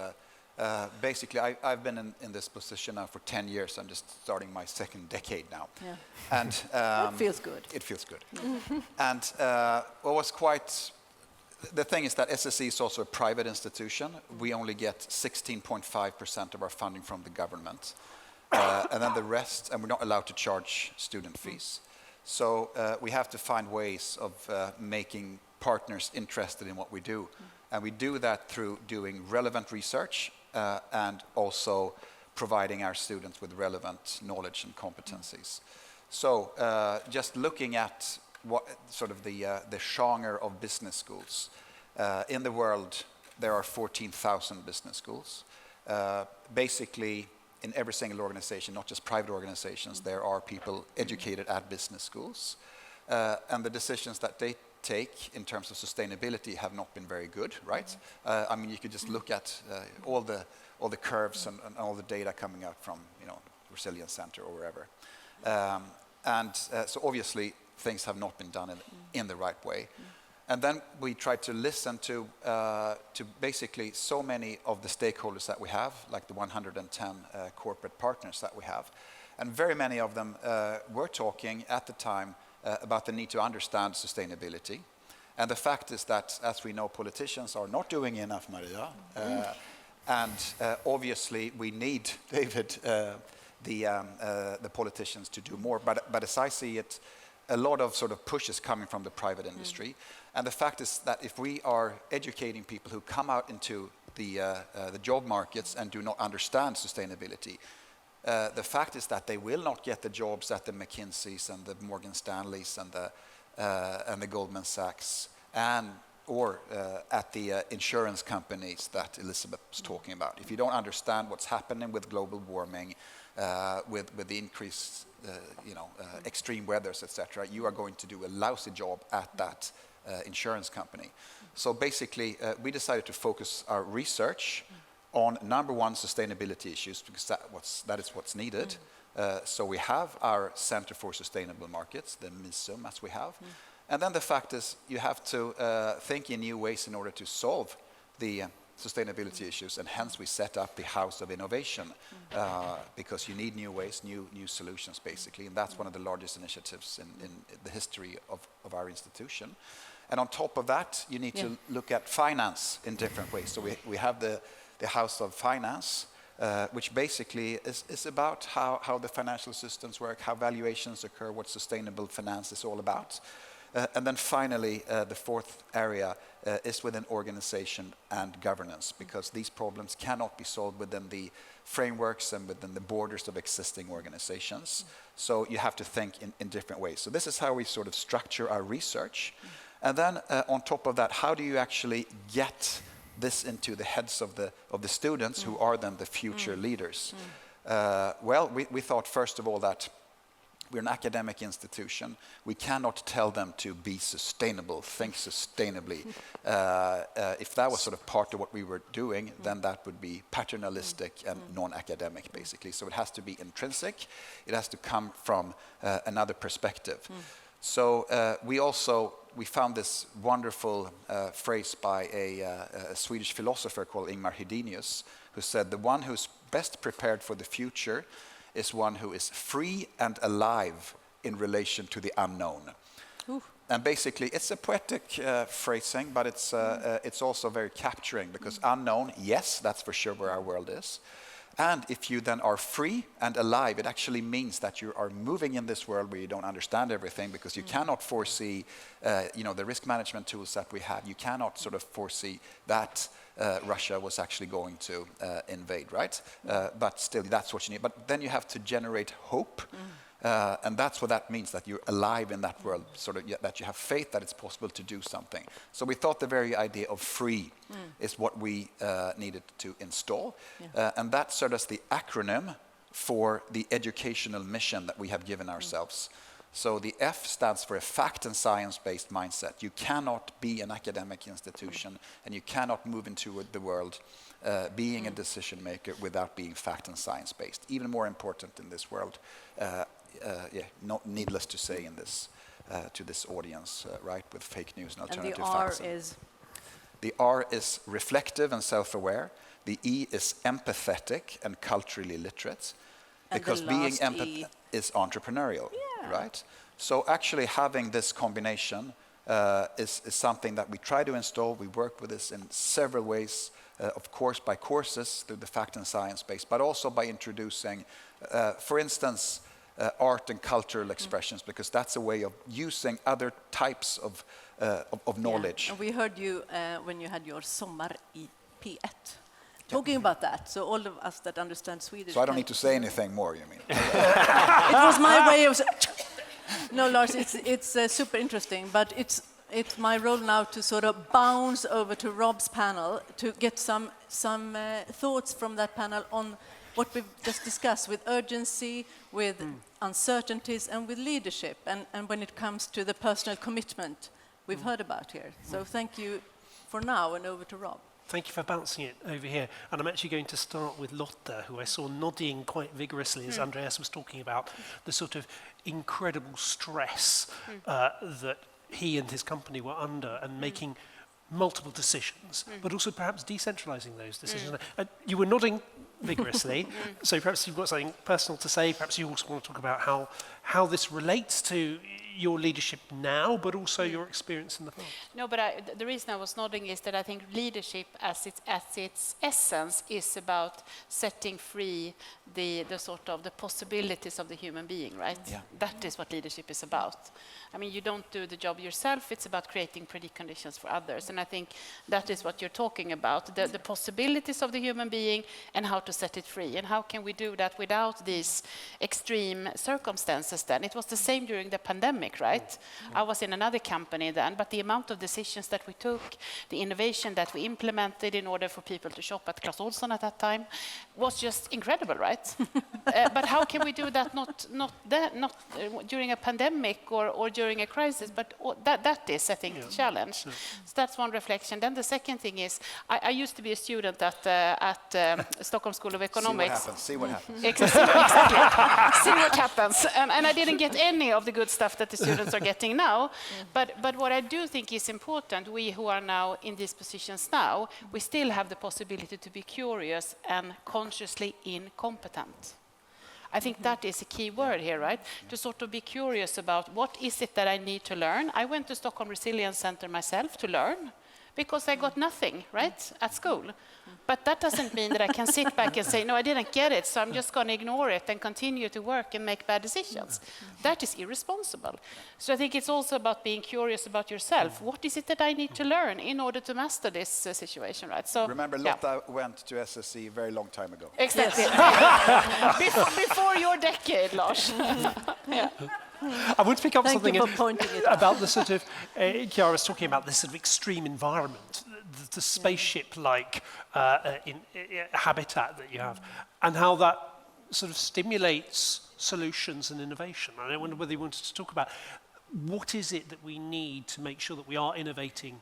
basically I've been in this position now for 10 years. I'm just starting my second decade now. Yeah. And It feels good. It feels good. And what was quite, the thing is that SSE is also a private institution. We only get 16.5% of our funding from the government. And then the rest, and we're not allowed to charge student fees. So we have to find ways of making partners interested in what we do. And we do that through doing relevant research and also providing our students with relevant knowledge and competencies. So just looking at what sort of the genre of business schools. In the world, there are 14,000 business schools. Basically, in every single organization, not just private organizations, there are people educated at business schools. And the decisions that they take in terms of sustainability have not been very good, right? I mean, you could just look at all the curves and all the data coming out from, Resilience Center or wherever. So obviously, things have not been done in the right way. And then we try to listen to basically so many of the stakeholders that we have, like the 110 corporate partners that we have. And very many of them were talking at the time about the need to understand sustainability. And the fact is that, as we know, politicians are not doing enough, Maria. And obviously, we need, David, the politicians to do more. But as I see it, a lot of sort of push is coming from the private industry. And the fact is that if we are educating people who come out into the job markets and do not understand sustainability, the fact is that they will not get the jobs at the McKinseys and the Morgan Stanleys and the Goldman Sachs or at the insurance companies that Elizabeth was talking about. If you don't understand what's happening with global warming, with the increased extreme weathers, etc., you are going to do a lousy job at that insurance company. So basically, we decided to focus our research on number one, sustainability issues, because that is what's needed. So we have our Center for Sustainable Markets, the MISUM, as we have. And then the fact is, you have to think in new ways in order to solve the sustainability issues, and hence we set up the House of Innovation, because you need new ways, new solutions, basically, and that's one of the largest initiatives in the history of our institution. And on top of that, you need to look at finance in different ways. So we have the House of Finance, which basically is about how the financial systems work, how valuations occur, what sustainable finance is all about. And then finally, the fourth area is within organization and governance, because these problems cannot be solved within the frameworks and within the borders of existing organizations. So you have to think in different ways. So this is how we sort of structure our research. And then on top of that, how do you actually get this into the heads of the students who are then the future leaders? Well, we thought, first of all, that we're an academic institution. We cannot tell them to be sustainable, think sustainably. If that was sort of part of what we were doing, then that would be paternalistic and non-academic, basically. So it has to be intrinsic. It has to come from another perspective. So we found this wonderful phrase by a Swedish philosopher called Ingmar Hedenius, who said, "The one who's best prepared for the future is one who is free and alive in relation to the unknown." Ooh. And basically, it's a poetic phrasing, but it's also very capturing, because unknown, yes, that's for sure where our world is. And if you then are free and alive, it actually means that you are moving in this world where you don't understand everything, because you cannot foresee, the risk management tools that we have. You cannot sort of foresee that Russia was actually going to invade, right? But still, that's what you need. But then you have to generate hope. And that's what that means, that you're alive in that world, sort of, that you have faith that it's possible to do something. So we thought the very idea of free is what we needed to install. And that served as the acronym for the educational mission that we have given ourselves. So the F stands for a fact and science-based mindset. You cannot be an academic institution, and you cannot move into the world being a decision maker without being fact and science-based. Even more important in this world, not needless to say in this to this audience, right, with fake news and alternative facts. And the R is? The R is reflective and self-aware. The E is empathetic and culturally literate. And because the being last empathetic E is entrepreneurial, right? So actually having this combination is something that we try to install. We work with this in several ways, of course, by courses through the fact and science base, but also by introducing, for instance, art and cultural expressions, because that's a way of using other types of knowledge. Yeah. And we heard you when you had your Sommar i P1 talking about that. So all of us that understand Swedish. So I don't need to say anything more, you mean? It was my way of. No, Lars, it's super interesting, but it's my role now to sort of bounce over to Rob's panel to get some thoughts from that panel on what we've just discussed, with urgency, with uncertainties, and with leadership, and when it comes to the personal commitment we've heard about here. So thank you for now, and over to Rob. Thank you for bouncing it over here. And I'm actually going to start with Lotta, who I saw nodding quite vigorously as Andreas was talking about the sort of incredible stress that he and his company were under, and making multiple decisions, but also perhaps decentralizing those decisions. You were nodding vigorously, so perhaps you've got something personal to say. Perhaps you also want to talk about how this relates to your leadership now, but also your experience in the past. No, but the reason I was nodding is that I think leadership at its essence is about setting free the sort of the possibilities of the human being, right? Yeah. That is what leadership is about. I mean, you don't do the job yourself, it's about creating preconditions for others. And I think that is what you're talking about, the possibilities of the human being and how to set it free. And how can we do that without these extreme circumstances then? It was the same during the pandemic, right? I was in another company then, but the amount of decisions that we took, the innovation that we implemented in order for people to shop at Clas Ohlson at that time was just incredible, right? But how can we do that not during a pandemic or during a crisis, but that is, I think, the challenge. So that's one reflection. Then the second thing is, I used to be a student at Stockholm School of Economics. See what happens. Exactly. See what happens. And I didn't get any of the good stuff that the students are getting now. But what I do think is important, we who are now in these positions now, we still have the possibility to be curious and consciously incompetent. I think that is a key word here, right? To sort of be curious about what is it that I need to learn. I went to Stockholm Resilience Center myself to learn, because I got nothing, right, at school. But that doesn't mean that I can sit back and say, no, I didn't get it, so I'm just going to ignore it and continue to work and make bad decisions. That is irresponsible. So I think it's also about being curious about yourself. What is it that I need to learn in order to master this situation, right? So remember, Lotta went to SSC a very long time ago. Exactly. Before your decade, Lars. Yeah. I want to pick up something you for pointing it out. about the sort of, Chiara was talking about this sort of extreme environment, the spaceship-like habitat that you have, and how that sort of stimulates solutions and innovation. And I wonder whether you wanted to talk about what is it that we need to make sure that we are innovating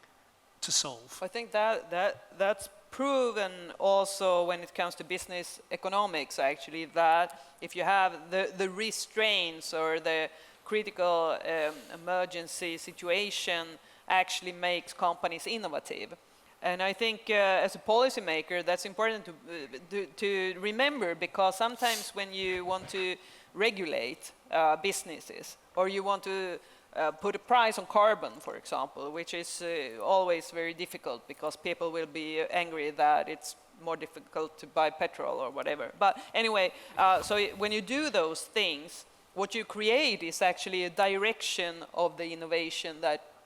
to solve? I think that's proven also when it comes to business economics, actually, that if you have the restraints or the critical emergency situation actually makes companies innovative. And I think as a policymaker, that's important to remember, because sometimes when you want to regulate businesses, or you want to put a price on carbon, for example, which is always very difficult because people will be angry that it's more difficult to buy petrol or whatever. But anyway, so when you do those things, what you create is actually a direction of the innovation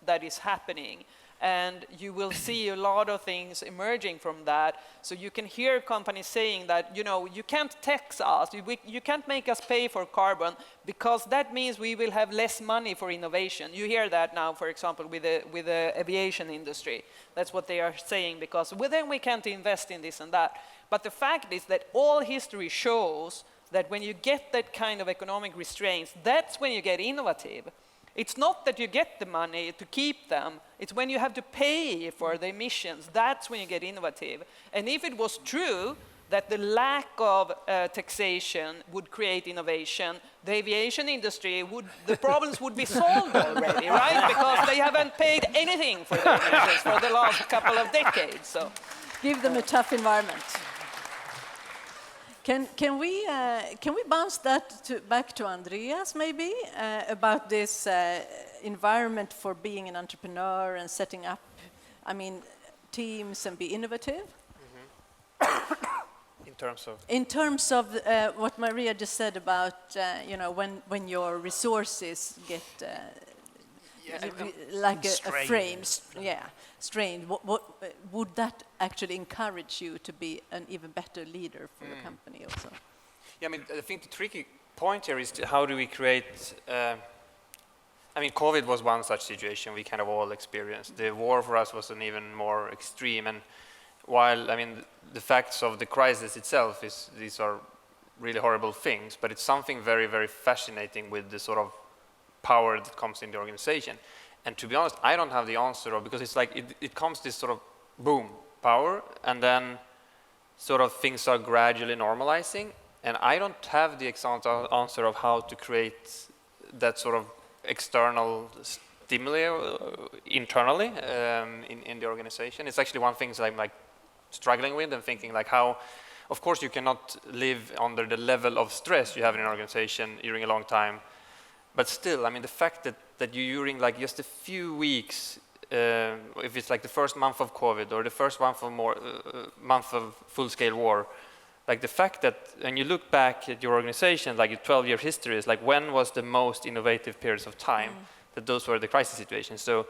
that is happening. And you will see a lot of things emerging from that. So you can hear companies saying that, you know, you can't tax us, you can't make us pay for carbon, because that means we will have less money for innovation. You hear that now, for example, with the aviation industry. That's what they are saying, because then we can't invest in this and that. But the fact is that all history shows that when you get that kind of economic restraints, that's when you get innovative. It's not that you get the money to keep them, it's when you have to pay for the emissions, that's when you get innovative. And if it was true that the lack of taxation would create innovation, the aviation industry the problems would be solved already, right? Because they haven't paid anything for the emissions for the last couple of decades. So Give them a tough environment. Can we bounce that back to Andreas, maybe, about this environment for being an entrepreneur and setting up, I mean, teams and be innovative? In terms of what Maria just said about, you know, when your resources get like a frame, strained. What would that actually encourage you to be an even better leader for your company also? Yeah, I mean, I think the tricky point here is how do we create. I mean, COVID was one such situation we kind of all experienced. The war for us was an even more extreme. And while, I mean, the facts of the crisis itself these are really horrible things, but it's something very, very fascinating with the sort of power that comes in the organization. And to be honest, I don't have the answer, because it's like it comes this sort of boom, power, and then sort of things are gradually normalizing. And I don't have the exact answer of how to create that sort of external stimuli internally in the organization. It's actually one thing that I'm like struggling with and thinking like how, of course you cannot live under the level of stress you have in an organization during a long time. But still, I mean, the fact that you during like just a few weeks, if it's like the first month of COVID or the first month of full-scale war, like the fact that when you look back at your organization, like your 12-year history, is like when was the most innovative periods of time that those were the crisis situations. So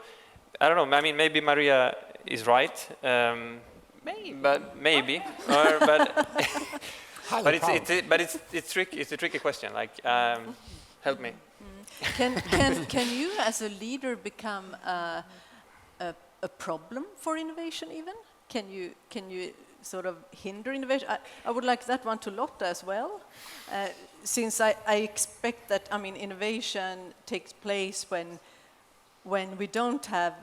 I don't know. I mean, maybe Maria is right. maybe, but maybe, but it's tricky. It's a tricky question. Like, help me. Can you, as a leader, become a problem for innovation even? Can you sort of hinder innovation? I would like that one to Lotta as well, since I expect that, I mean, innovation takes place when we don't have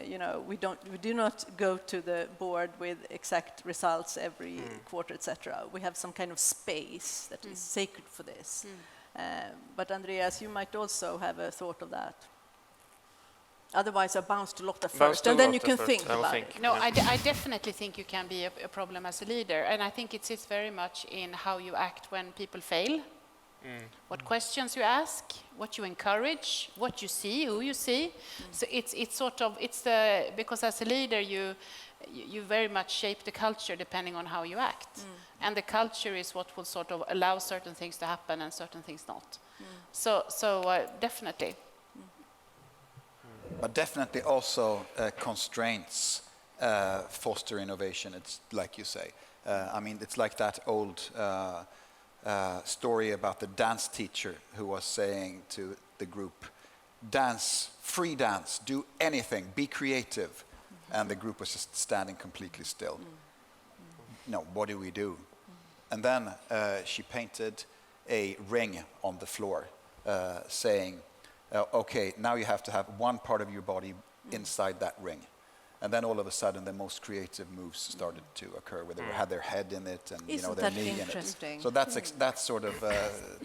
you know, we do not go to the board with exact results every quarter, etc. We have some kind of space that is sacred for this. But Andreas, you might also have a thought of that. Otherwise, I bounce to Lotta first, and then you can think about it. No, I definitely think you can be a problem as a leader, and I think it sits very much in how you act when people fail, what questions you ask, what you encourage, what you see, who you see. So it's sort of because as a leader you very much shape the culture depending on how you act. And the culture is what will sort of allow certain things to happen and certain things not. So definitely. But definitely also constraints foster innovation, it's like you say. I mean, it's like that old story about the dance teacher who was saying to the group, dance, free dance, do anything, be creative. And the group was just standing completely still. No, what do we do? And then she painted a ring on the floor saying, okay, now you have to have one part of your body inside that ring. And then all of a sudden the most creative moves started to occur, where they had their head in it and their knee in it. So that's sort of,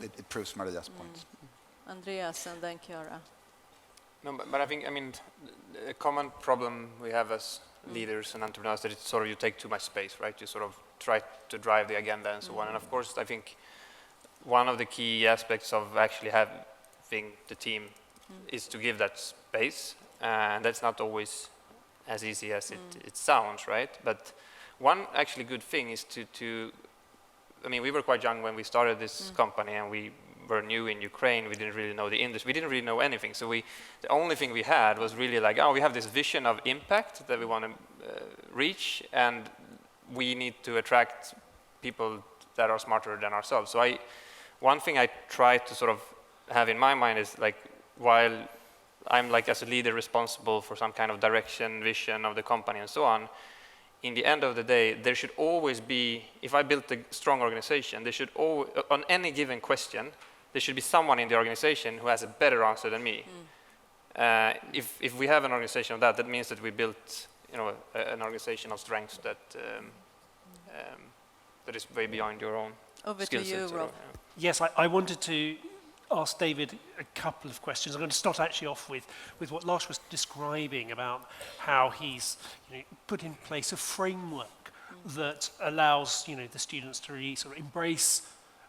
it proves Maria's point. Andreas and then Chiara. No, but I think, I mean, a common problem we have as leaders and entrepreneurs that it's sort of you take too much space, right? You sort of try to drive the agenda and so on. And of course, I think one of the key aspects of actually having the team is to give that space. And that's not always as easy as it sounds, right? But one actually good thing is to I mean, we were quite young when we started this company, and we were new in Ukraine. We didn't really know the industry. We didn't really know anything. So the only thing we had was really like, oh, we have this vision of impact that we want to reach, and we need to attract people that are smarter than ourselves. So one thing I try to sort of have in my mind is like, while I'm like as a leader responsible for some kind of direction, vision of the company and so on, in the end of the day, there should always be, if I built a strong organization, there should always, on any given question, there should be someone in the organization who has a better answer than me. If we have an organization of that means that we built, you know, an organization of strengths that that is way beyond your own skill set. Over to you, Rob. Yes, I wanted to ask David a couple of questions. I'm going to start actually off with what Lars was describing about how he's put in place a framework that allows the students to really sort of embrace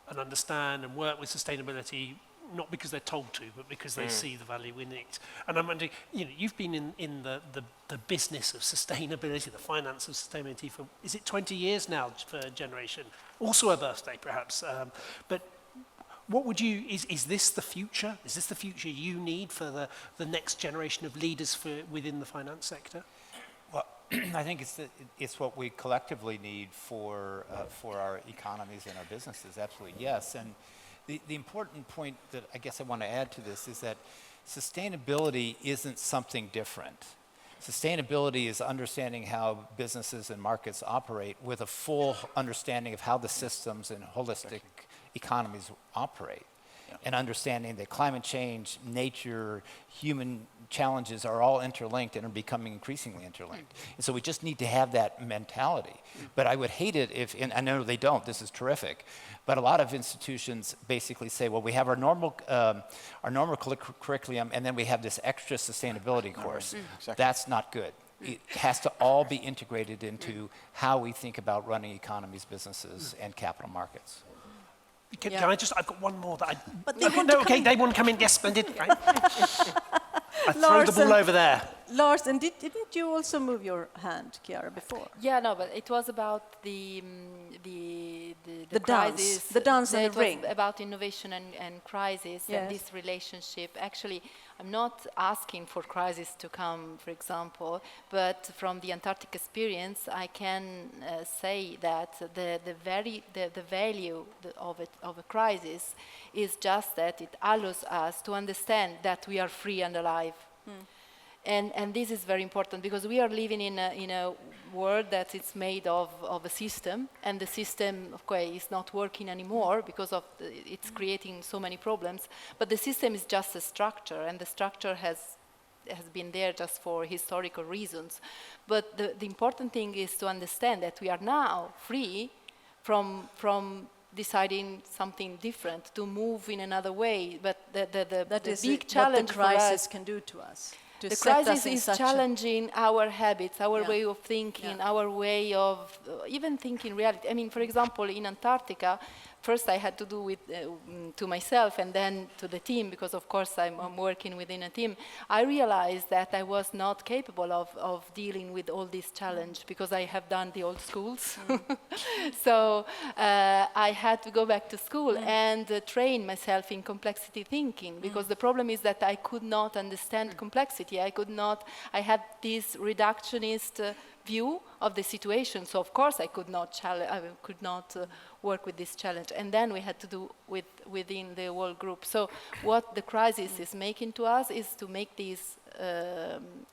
and understand and work with sustainability, not because they're told to, but because they see the value in it. And I'm wondering, you've been in the business of sustainability, the finance of sustainability for, is it 20 years now for Generation? Also a birthday, perhaps. But what would you, is this the future? Is this the future you need for the next generation of leaders within the finance sector? Well, I think it's what we collectively need for our economies and our businesses. Absolutely, yes. And the important point that I guess I want to add to this is that sustainability isn't something different. Sustainability is understanding how businesses and markets operate with a full understanding of how the systems and holistic economies operate, and understanding that climate change, nature, human challenges are all interlinked and are becoming increasingly interlinked. And so we just need to have that mentality. But I would hate it if, and I know they don't, this is terrific, but a lot of institutions basically say, well, we have our normal curriculum, and then we have this extra sustainability course. Exactly. That's not good. It has to all be integrated into how we think about running economies, businesses, and capital markets. Can I just, I've got one more that I... But they want to come in. Yes, splendid. Right. I throw the ball over there. Lars, and didn't you also move your hand, Chiara, before? Yeah, no, but it was about the crisis. The dance and the ring. About innovation and crisis and this relationship. Actually, I'm not asking for crisis to come, for example, but from the Antarctic experience, I can say that the value of a crisis is just that it allows us to understand that we are free and alive. And this is very important because we are living in a world that is made of a system, and the system, of course, is not working anymore because of it's creating so many problems. But the system is just a structure, and the structure has been there just for historical reasons. But the important thing is to understand that we are now free from deciding something different, to move in another way. But the big challenge what the crisis can do to us. The crisis is challenging our habits, our way of thinking, our way of even thinking reality. I mean, for example, in Antarctica, first I had to do with to myself and then to the team, because of course I'm working within a team. I realized that I was not capable of dealing with all this challenge because I have done the old schools. So I had to go back to school and train myself in complexity thinking, because the problem is that I could not understand complexity. I had this reductionist view of the situation, so of course I could not work with this challenge, and then we had to do within the whole group. So what the crisis is making to us is to make this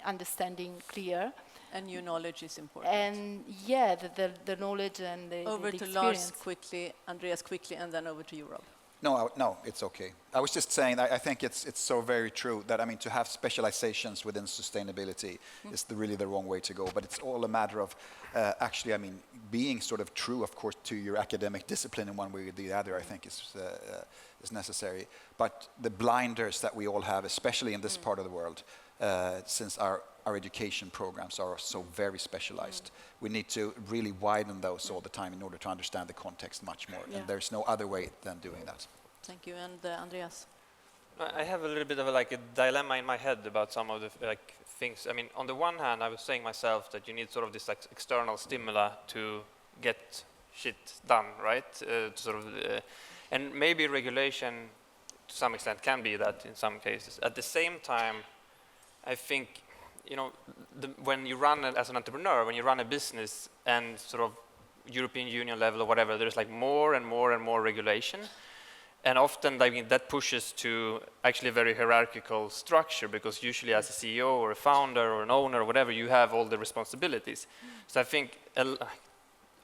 understanding clear. And new knowledge is important. And the knowledge and the over the to experience. Lars quickly, Andreas quickly, and then over to you, Rob. No, it's okay. I was just saying I think it's so very true that, I mean, to have specializations within sustainability is really the wrong way to go. But it's all a matter of actually, I mean, being sort of true, of course, to your academic discipline in one way or the other, I think is necessary. But the blinders that we all have, especially in this part of the world, since our education programs are so very specialized, we need to really widen those all the time in order to understand the context much more. And there's no other way than doing that. Thank you. And Andreas? I have a little bit of a dilemma in my head about some of the things. I mean, on the one hand, I was saying myself that you need sort of this external stimuli to get shit done, right? And maybe regulation to some extent can be that in some cases. At the same time, I think, you know, when you run as an entrepreneur, when you run a business and sort of European Union level or whatever, there's like more and more and more regulation. And often, I mean, that pushes to actually a very hierarchical structure, because usually as a CEO or a founder or an owner or whatever, you have all the responsibilities. So I think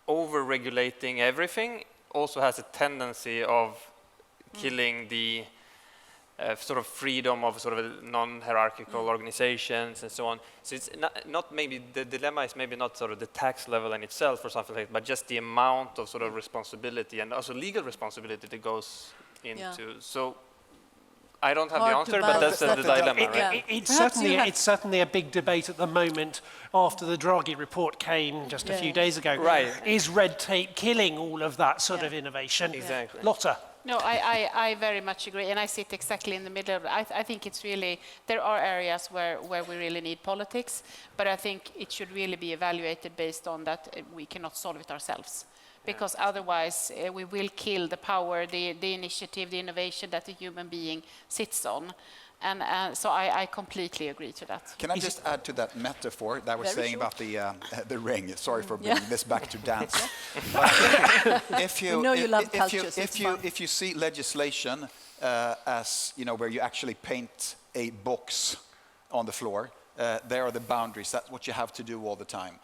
over-regulating everything also has a tendency of killing the sort of freedom of sort of non-hierarchical organizations and so on. So it's not maybe, the dilemma is maybe not sort of the tax level in itself or something like that, but just the amount of sort of responsibility and also legal responsibility that goes into. So I don't have the answer, but that's the dilemma, right? It's certainly a big debate at the moment after the Draghi report came just a few days ago. Right. Is red tape killing all of that sort of innovation? Exactly. Lotta? No, I very much agree, and I sit exactly in the middle of it. I think it's really, there are areas where we really need politics, but I think it should really be evaluated based on that we cannot solve it ourselves. Because otherwise we will kill the power, the initiative, the innovation that the human being sits on. And so I completely agree to that. Can I just add to that metaphor that I was saying about the ring? Sorry for bringing this back to dance. If you see legislation as, you know, where you actually paint a box on the floor, there are the boundaries. That's what you have to do all the time.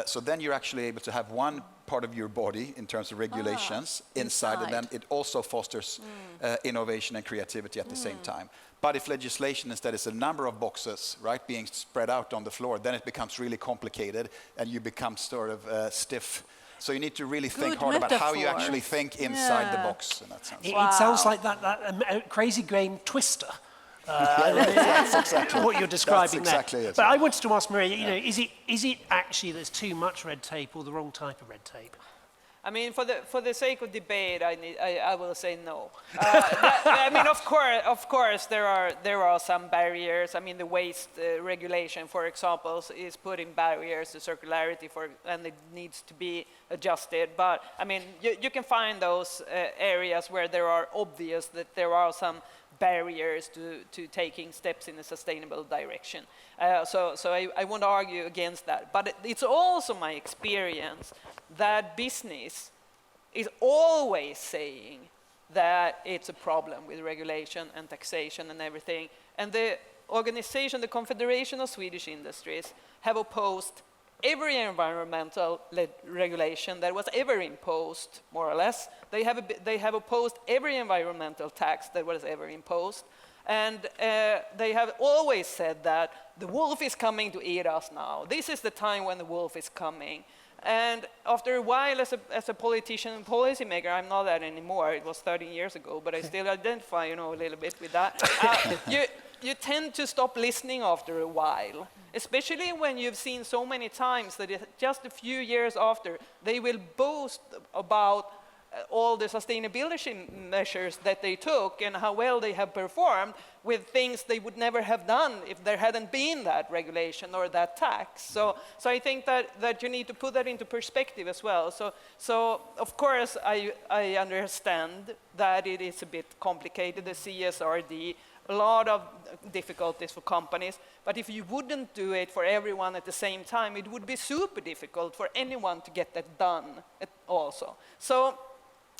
So then you're actually able to have one part of your body in terms of regulations inside, and then it also fosters innovation and creativity at the same time. But if legislation instead is a number of boxes, right, being spread out on the floor, then it becomes really complicated and you become sort of stiff. So you need to really think hard about how you actually think inside the box in that sense. It sounds like that crazy game Twister. That's exactly what you're describing that's exactly there. It, but I wanted to ask Maria, you know, is it actually there's too much red tape or the wrong type of red tape? I mean, for the sake of debate, I will say no. I mean, of course, there are some barriers. I mean, the waste regulation, for example, is putting barriers to circularity and it needs to be adjusted. But I mean, you can find those areas where there are obvious that there are some barriers to taking steps in a sustainable direction. So I won't argue against that. But it's also my experience that business is always saying that it's a problem with regulation and taxation and everything. And the organization, the Confederation of Swedish Industries, have opposed every environmental regulation that was ever imposed, more or less. They have opposed every environmental tax that was ever imposed. And they have always said that the wolf is coming to eat us now. This is the time when the wolf is coming. And after a while, as a politician and policymaker, I'm not that anymore. It was 13 years ago, but I still identify, you know, a little bit with that. You tend to stop listening after a while, especially when you've seen so many times that just a few years after, they will boast about all the sustainability measures that they took and how well they have performed with things they would never have done if there hadn't been that regulation or that tax. So I think that you need to put that into perspective as well. So of course I understand that it is a bit complicated, the CSRD, a lot of difficulties for companies, but if you wouldn't do it for everyone at the same time, it would be super difficult for anyone to get that done also. So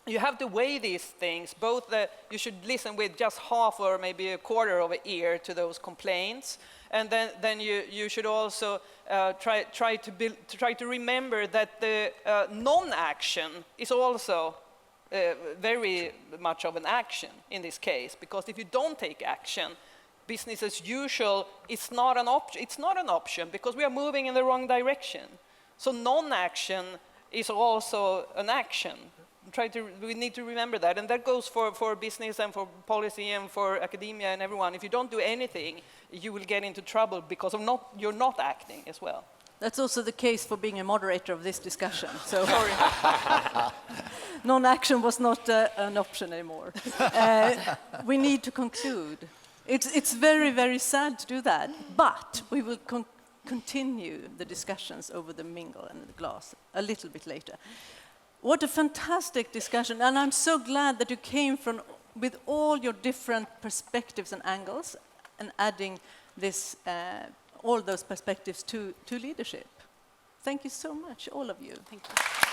you have to weigh these things, both you should listen with just half or maybe a quarter of an ear to those complaints, and then you should also try to remember that the non-action is also very much of an action in this case, because if you don't take action, business as usual is not an option. It's not an option because we are moving in the wrong direction. So non-action is also an action. We need to remember that, and that goes for business and for policy and for academia and everyone. If you don't do anything, you will get into trouble because of you're not acting as well. That's also the case for being a moderator of this discussion. So non-action was not an option anymore. We need to conclude. It's very, very sad to do that, but we will continue the discussions over the mingle and the glass a little bit later. What a fantastic discussion, and I'm so glad that you came with all your different perspectives and angles and adding this, all those perspectives to leadership. Thank you so much, all of you. Thank you.